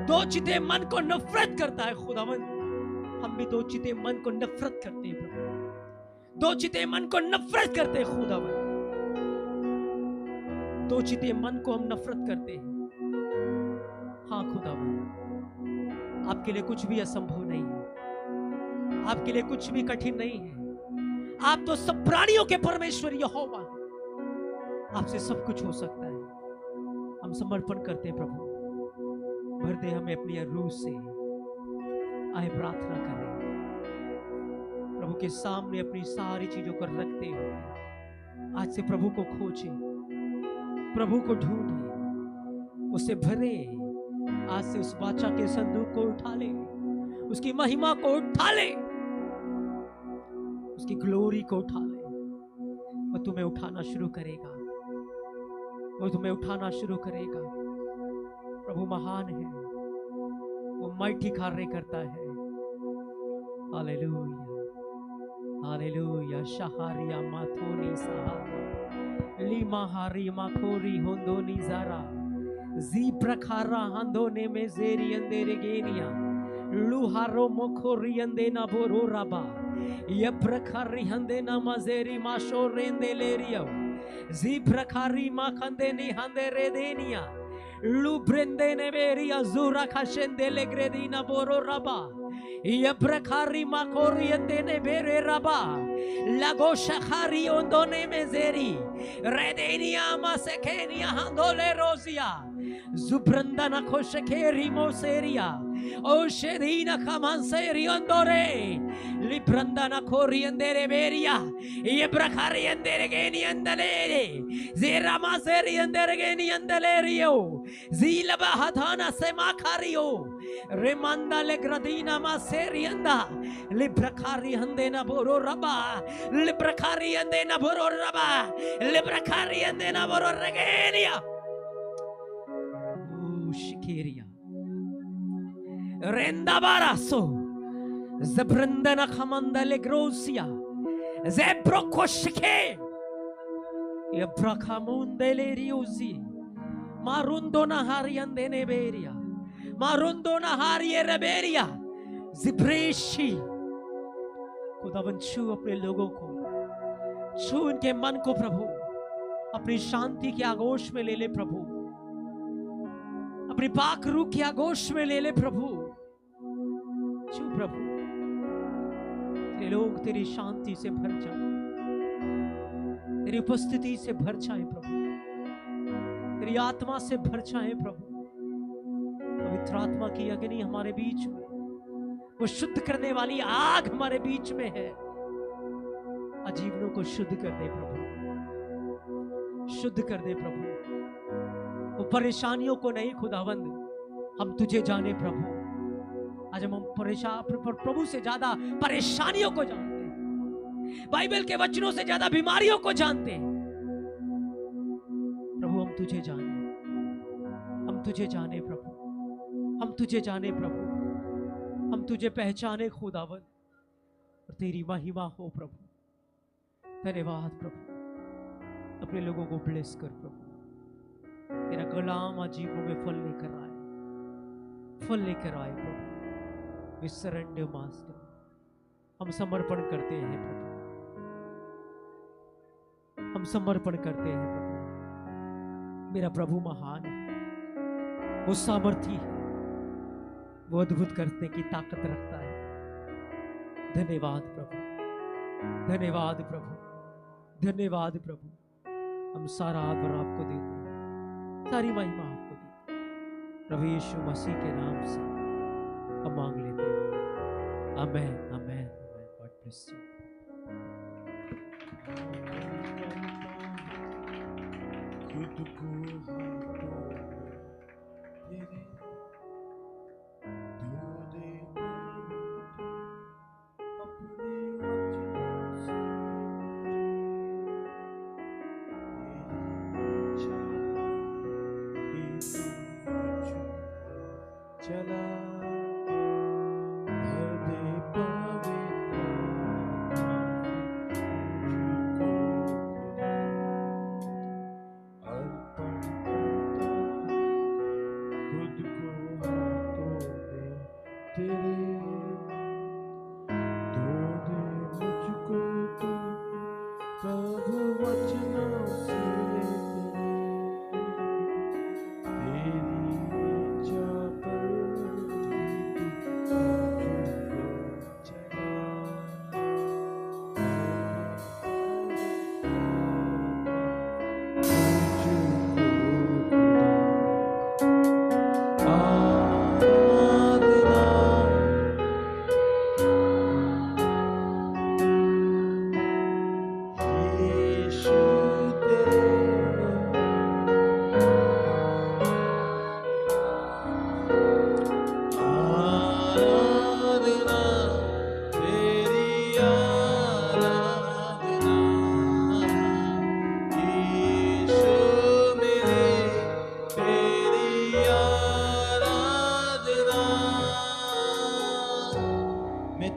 दो चिते मन को नफरत करता है खुदावंद। हम भी दो चिते मन को नफरत करते हैं प्रभु, दो चिते मन को नफरत करते हैं खुदावंद। दो चिते मन को हम नफरत करते हैं। हाँ खुदावंद, आपके लिए कुछ भी असंभव नहीं है, आपके लिए कुछ भी कठिन नहीं है। आप तो सब प्राणियों के परमेश्वर यहोवा हैं, आपसे सब कुछ हो सकता है। हम समर्पण करते हैं प्रभु, भर दे हमें अपनी रूह से। आए प्रार्थना करें प्रभु के सामने, अपनी सारी चीजों को रखते हुए आज से प्रभु को खोजें, प्रभु को ढूंढें, उसे भरे। आज से उस वाचा के संदूक को उठा ले, उसकी महिमा को उठा ले, उसकी ग्लोरी को उठा ले। वो तुम्हें उठाना शुरू करेगा, वो तुम्हें उठाना शुरू करेगा। प्रभु महान है, वो माइटी कार्य करता है। Hallelujah hallelujah. शहारिया माथोनी सहा लीमा हारी माखोरी होंदोनी जारा जी प्रखारा हंदोने में जेरी अंधेरे गेनिया लुहारो मोखोरी अंदेना बोरो राबा ये प्रखारी हंदेना मजेरी माशो रेंदे लेरियो जी प्रखारी माखंदे नी हंदे रेदेनिया लू ब्रेंदे ने मेरी अजूरा खशेंदे ले ग्रेदीना बोरो राबा ये प्रखारी माखोरी अंदेने बेरे राबा लगो शखारी ओंदोने में जेरी रेदेनिया मासेकेनिया हंदोले रोजिया जुब्रंदा ना खोशकेरी मोसेरिया O Sherina Kamanse Riondore, Librandana Coriandere Beria, Yebracari and Deregeni and Dalere, Zeramaseri and Deregeni and Dalerio, Zilaba Hatana Semacario, Remanda Legradina Maserianda, Libracari and Dena Bororaba, Libracari and Dena Bororaba, Libracari and Dena Bororagenia, Shikiria. Renda baraso, Zebrandana Kamanda Legrosia, Zebrokoshike, Ebrakamunde Leriosi, Marundona Hariande Neberia, Marundona Harie Reberia, Zibreshi. खुदावन छू अपने लोगों को, छू उनके मन को प्रभु, अपनी शांति के आगोश में ले ले प्रभु, अपनी पाक रूह की आगोश में ले ले प्रभु, छू प्रभु, तेरे लोग तेरी शांति से भर जाए, तेरी उपस्थिति से भर जाए प्रभु, तेरी आत्मा से भर जाए प्रभु, पवित्र आत्मा की अग्नि हमारे बीच में, वो शुद्ध करने वाली आग हमारे बीच में है, आजीवनों को शुद्ध कर दे प्रभु, शुद्ध कर दे प्रभु, वो परेशानियों को नहीं खुदावंद, हम तुझे जाने प्रभु, आज हम प्रभु से ज्यादा परेशानियों को जानते हैं, बाइबल के वचनों से ज्यादा बीमारियों को जानते हैं प्रभु, हम तुझे जाने, हम तुझे जाने प्रभु, हम तुझे जाने प्रभु, हम तुझे पहचाने खुदावंद, और तेरी महिमा हो प्रभु। धन्यवाद प्रभु, अपने लोगों को ब्लेस कर प्रभु, तेरा कलाम आजीवों में फल लेकर आए, फल लेकर आए प्रभु। वी सरेंडर मास्टर, हम समर्पण करते हैं प्रभु, हम समर्पण करते हैं प्रभु। मेरा प्रभु महान है, वो सामर्थी है, वो अद्भुत करने की ताकत रखता है। धन्यवाद प्रभु, धन्यवाद प्रभु, धन्यवाद प्रभु। हम सारा आदर आपको देते हैं, सारी महिमा आपको देते हैं, प्रभु यीशु मसीह के नाम से हम मांग लेते हैं। Amen, amen, amen. God bless you. खुद को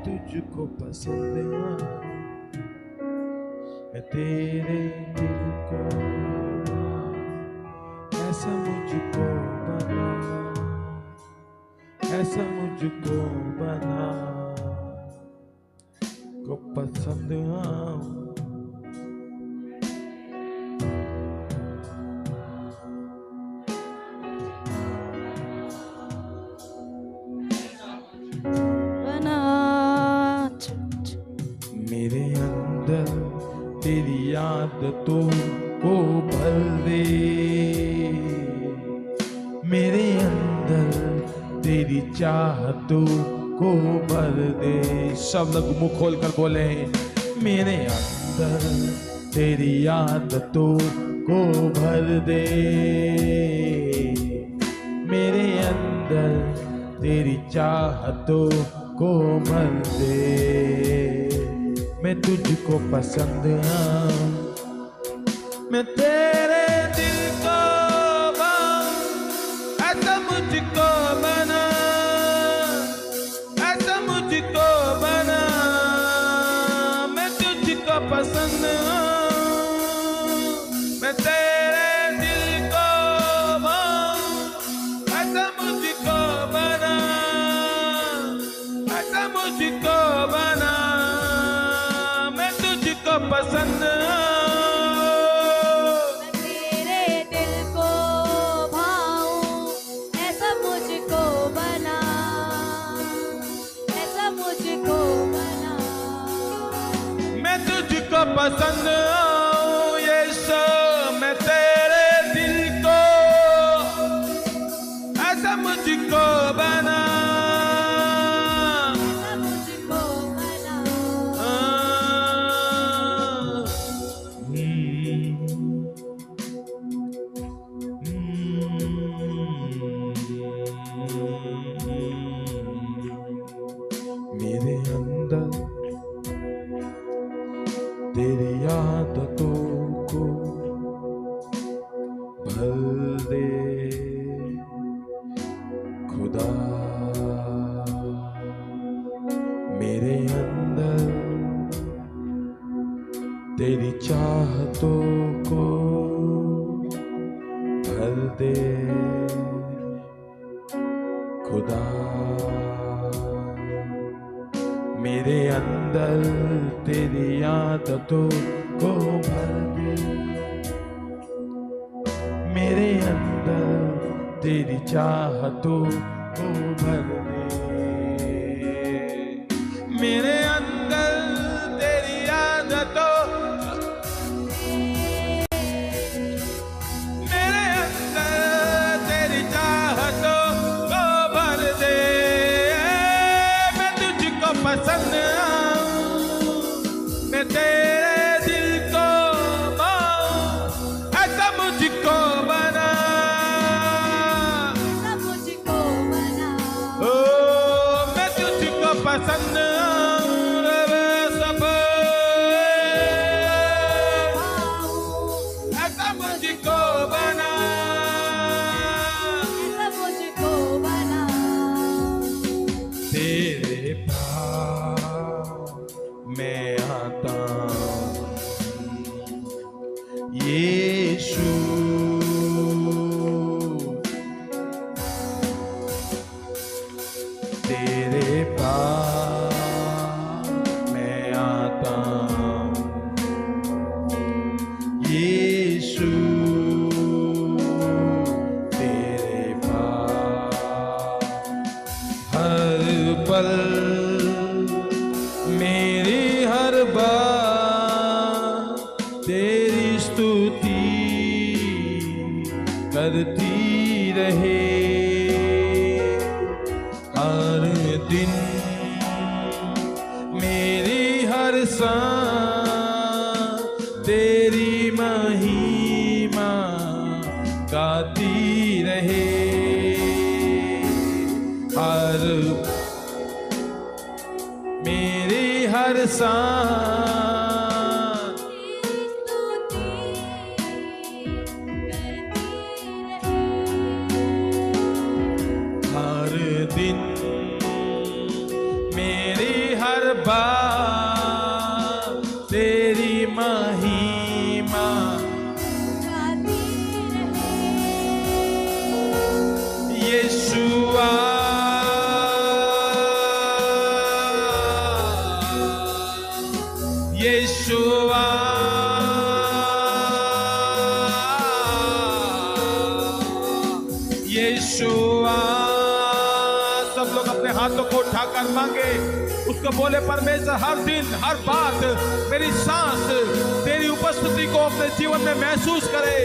तुझको पसंद मैं तेरे दिल को ऐसा मुझको बना, ऐसा मुझको बना को पसंद आऊं। मेरे अंदर तेरी आदतों को भर दे, मेरे अंदर तेरी चाहतों को भर दे। सब लोग मुंह खोल कर बोले, मेरे अंदर तेरी आदतों को भर दे, मेरे अंदर तेरी चाहतों को भर दे। मैं तुझको पसंद हूँ, मैं तेरे दिल को ऐसा मुझको बना, ऐसा मुझको बना, मैं तुझको पसंद हूँ, मैं तेरे दिल को ऐसा मुझको बना, ऐसा मुझको बना, मैं तुझको पसंद हूँ। पसंद हूँ यीशु, मैं तेरे दिल को ऐसा मुझको बना, ऐसा मुझको बना। मेरे अंदर तेरी आदतों को भर दे खुदा, मेरे अंदर तेरी चाहतों को भर दे खुदा, मेरे अंदर तेरी आदतों को भर दे, मेरे अंदर तेरी चाहतों को भर दे, मेरे अंदर तेरी आदतों, मेरे अंदर तेरी चाहतों को भर दे। मैं तुझको पसंद हूँ, मैं तेरे दिल को ऐसा मुझको बना, ऐसा मुझको बना। ओ मैं तुझको पसंद हूँ, सब ऐसा मुझको बना, ऐसा मुझको बना। तेरे मैं आता यीशु, तेरे पास मैं आता यीशु, तेरे पास हर पल मेरी हर बात तेरी स्तुति करती रहे, हर दिन मेरी हर सांस तेरी महिमा गाती रहे, हर मेरी हर सांस हर दिन मेरी हर बात तेरी महिमा यीशुआ, यीशुआ, यीशुआ। सब लोग अपने हाथों को उठाकर मांगे, उसको बोले परमेश्वर हर दिन हर बात मेरी सांस तेरी उपस्थिति को अपने जीवन में महसूस करे,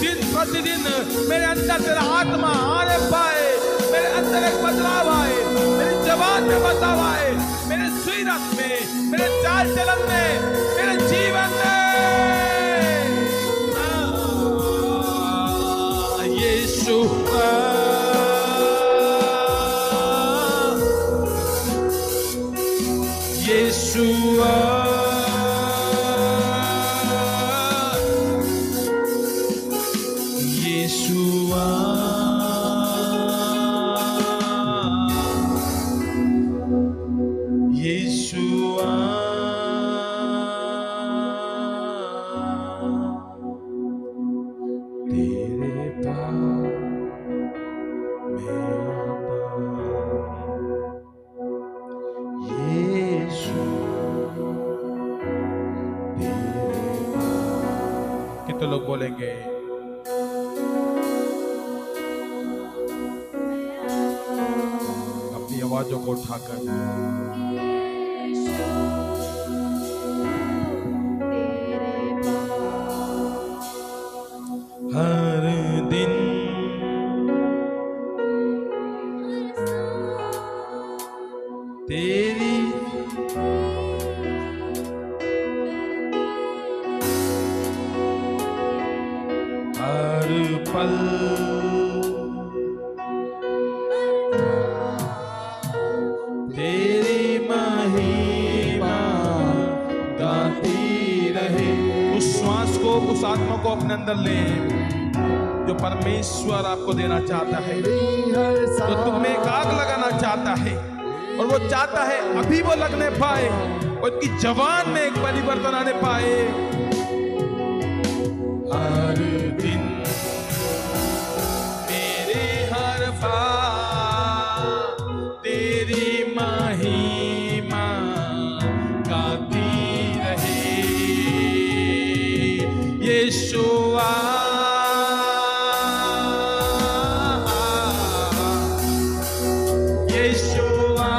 दिन प्रतिदिन मेरे अंदर तेरा आत्मा आने पाए, मेरे अंदर एक बदलाव आए, मेरी जबान में बदलाव आए, मेरे सीरत में, मेरे चाल चलन में, मेरे जीवन में। यीशु यीशुआ यीशुआ यीशुआ तेरे पास मैं आता यीशु तेरे पास। कितने लोग बोलेंगे अपनी आवाजों को उठाकर? हर दिन तेरी हर पल तेरी महिमा गाती रहे। उस श्वास को, उस आत्मा को अपने अंदर ले जो परमेश्वर आपको देना चाहता है, तो तुम में एक आग लगाना चाहता है, और वो चाहता है अभी वो लगने पाए और उसकी जवान में एक परिवर्तन आने पाए। हर दिन मेरे हर बात तेरी महिमा गाती रहे। यीशुआ यीशुआ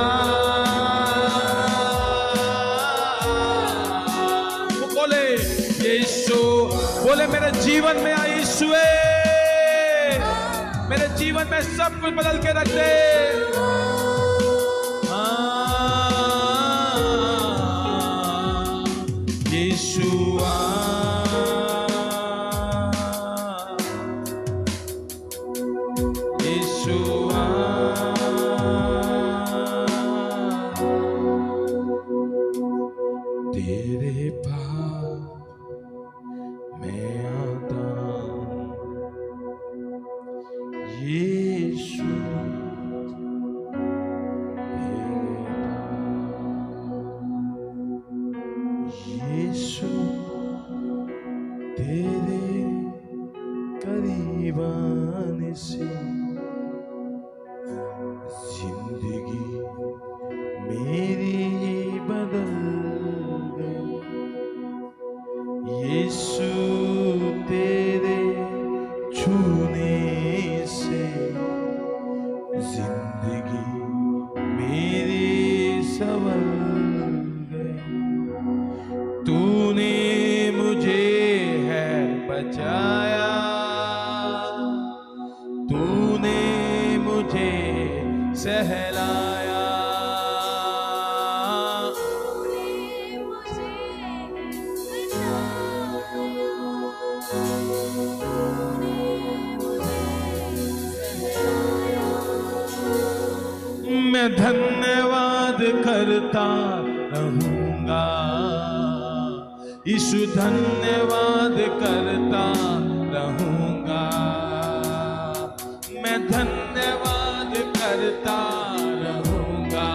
वो बोले, यीशु बोले मेरे जीवन में आ यीशुए, मेरे जीवन में सब कुछ बदल के रख दे। यीशुआ यीशुआ तेरे पास मैं आता यीशु यीशु तेरे करीब आने से जिंदगी मेरी बदल गई। यीशु तेरे छूने से जिंदगी मेरी संवर गई। तूने मुझे है बचाया, तूने मुझे सहलाया, मैं धन्यवाद करता रहूंगा। यीशु धन्यवाद करता रहूंगा, मैं धन्यवाद करता रहूंगा।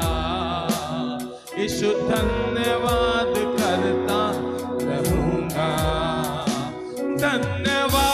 यीशु धन्यवाद करता रहूंगा। धन्यवाद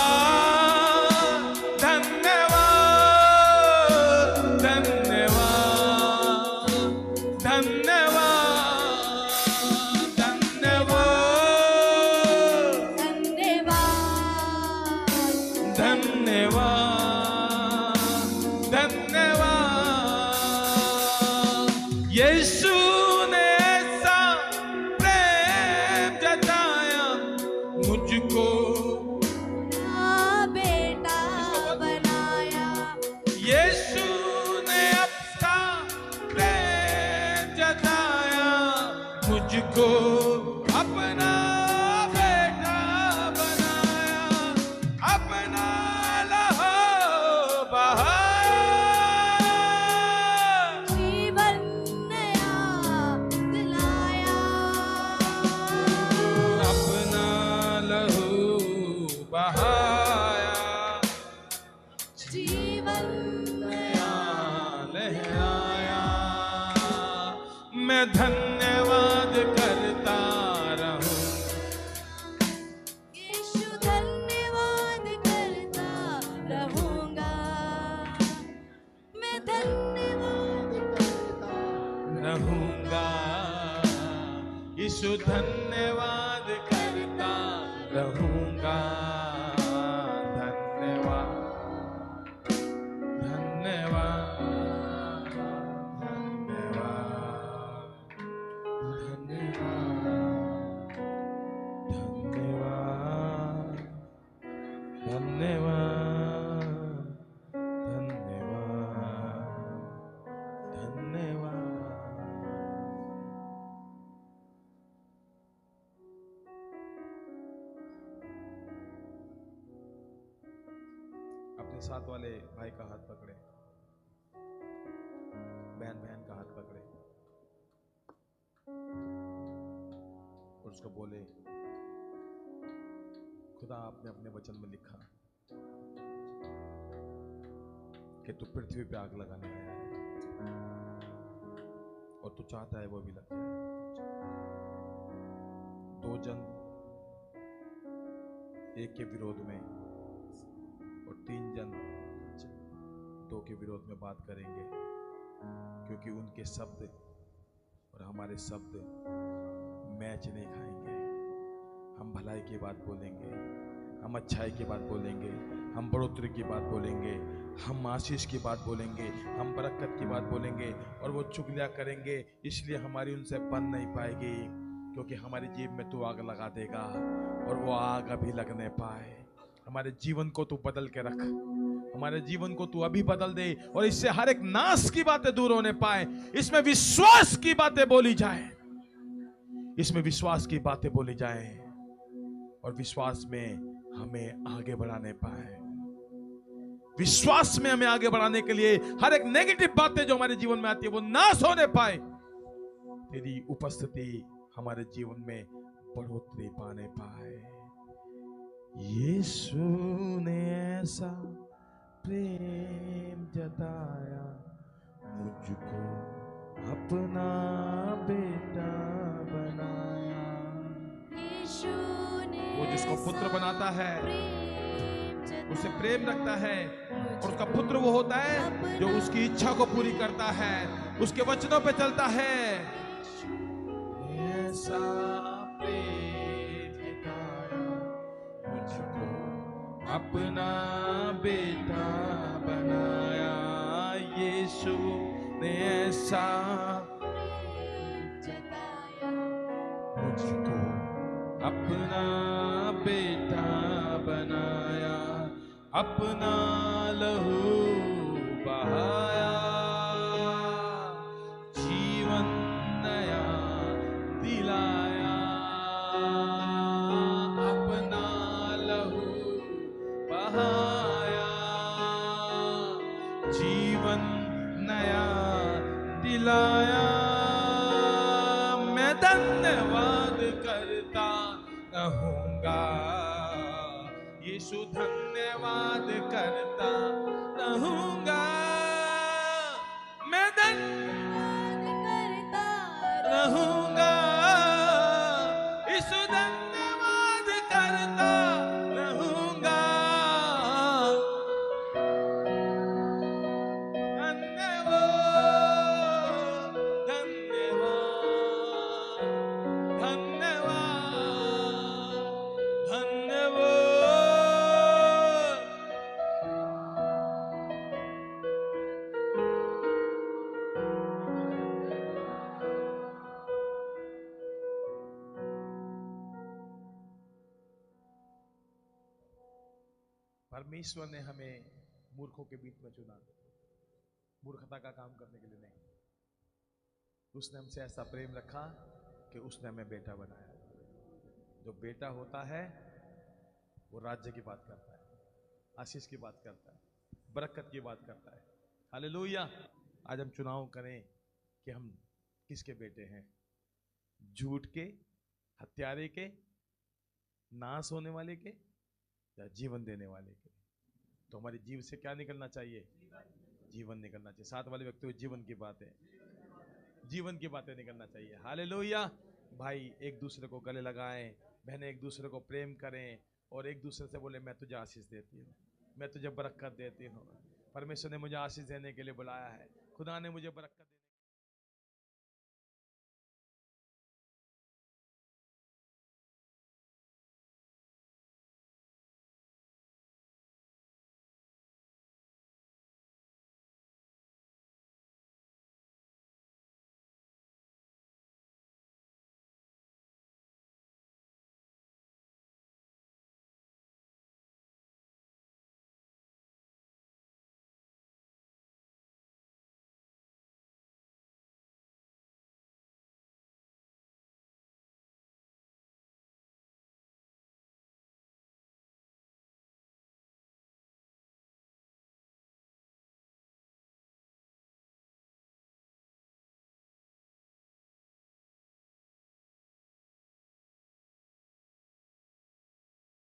यीशु ने ऐसा प्रेम जताया मुझको, मुझको अपना बेटा बनाया, अपना लहू बहाया, जीवन नया दिलाया, अपना लहू बहाया, जीवन नया लहराया। मैं धन्यवाद करता रहूं, यीशु धन्यवाद करता रहूंगा, मैं धन्यवाद करता रहूंगा, यीशु धन्यवाद करता रहूंगा। धन्यवाद, धन्यवाद, धन्यवाद, धन्यवाद, धन्यवाद, धन्यवाद, धन्यवाद। अपने साथ वाले भाई का हाथ पकड़े, बहन का हाथ पकड़े और उसको बोले, खुदा आपने अपने वचन में लिखा कि तू पृथ्वी पे आग लगाने आया है और तू चाहता है वो भी लग जाए। दो जन एक के विरोध में और तीन जन दो के विरोध में बात करेंगे, क्योंकि उनके शब्द और हमारे शब्द मैच नहीं खाएंगे। हम भलाई की बात बोलेंगे, हम अच्छाई की बात बोलेंगे, हम बढ़ोतरी की बात बोलेंगे, हम आशीष की बात बोलेंगे, हम बरकत की बात बोलेंगे, और वो चुगलियां करेंगे। इसलिए हमारी उनसे बन नहीं पाएगी, क्योंकि हमारी जीभ में तू आग लगा देगा और वो आग अभी लगने पाए। हमारे जीवन को तू बदल के रख, हमारे जीवन को तू अभी बदल दे, और इससे हर एक नाश की बातें दूर होने पाए। इसमें विश्वास की बातें बोली जाए, इसमें विश्वास की बातें बोली जाए, और विश्वास में हमें आगे बढ़ाने पाए। विश्वास में हमें आगे बढ़ाने के लिए हर एक नेगेटिव बातें जो हमारे जीवन में आती है वो नाश होने पाए। तेरी उपस्थिति हमारे जीवन में बढ़ोतरी पाने पाए। यीशु ने ऐसा प्रेम जताया, मुझको अपना बेटा बनाया। यीशु ने वो जिसको पुत्र बनाता है उसे प्रेम रखता है, और उसका पुत्र वो होता है जो उसकी इच्छा को पूरी करता है, उसके वचनों पे चलता है। ऐसा प्रेम दिखाया, मुझको अपना बेटा बनाया। यीशु ने ऐसा जताया, मुझको अपना बेटा बनाया, अपना लहू बहाया, जीवन नया दिलाया, अपना लहू बहाया, जीवन नया दिलाया। मैं धन्यवाद करता रहूंगा, यीशु धन्यवाद करता रहूंगा। मैं धन्यवाद करता रहूंगा, यीशु धन्यवाद करता रहूंगा। धन्यवाद, धन्यवाद, धन्यवाद, धन्यवाद। परमेश्वर ने हमें मूर्खों के बीच में चुना, मूर्खता का काम करने के लिए नहीं। उसने हमसे ऐसा प्रेम रखा कि उसने हमें बेटा बनाया। जो बेटा होता है वो राज्य की बात करता है, आशीष की बात करता है, बरकत की बात करता है। हालेलुया। आज हम चुनाव करें कि हम किसके बेटे हैं, झूठ के, हत्यारे के, नाश होने वाले के, या जीवन देने वाले के। तो हमारी जीव से क्या निकलना चाहिए? जीवन निकलना चाहिए। साथ वाले व्यक्ति को जीवन की बातें, जीवन की बातें निकलना चाहिए। हालेलुया। भाई एक दूसरे को गले लगाएं, बहनें एक दूसरे को प्रेम करें और एक दूसरे से बोले मैं तुझे आशीष देती हूँ, मैं तुझे बरकत देती हूँ। परमेश्वर ने मुझे आशीष देने के लिए बुलाया है, खुदा ने मुझे बरकत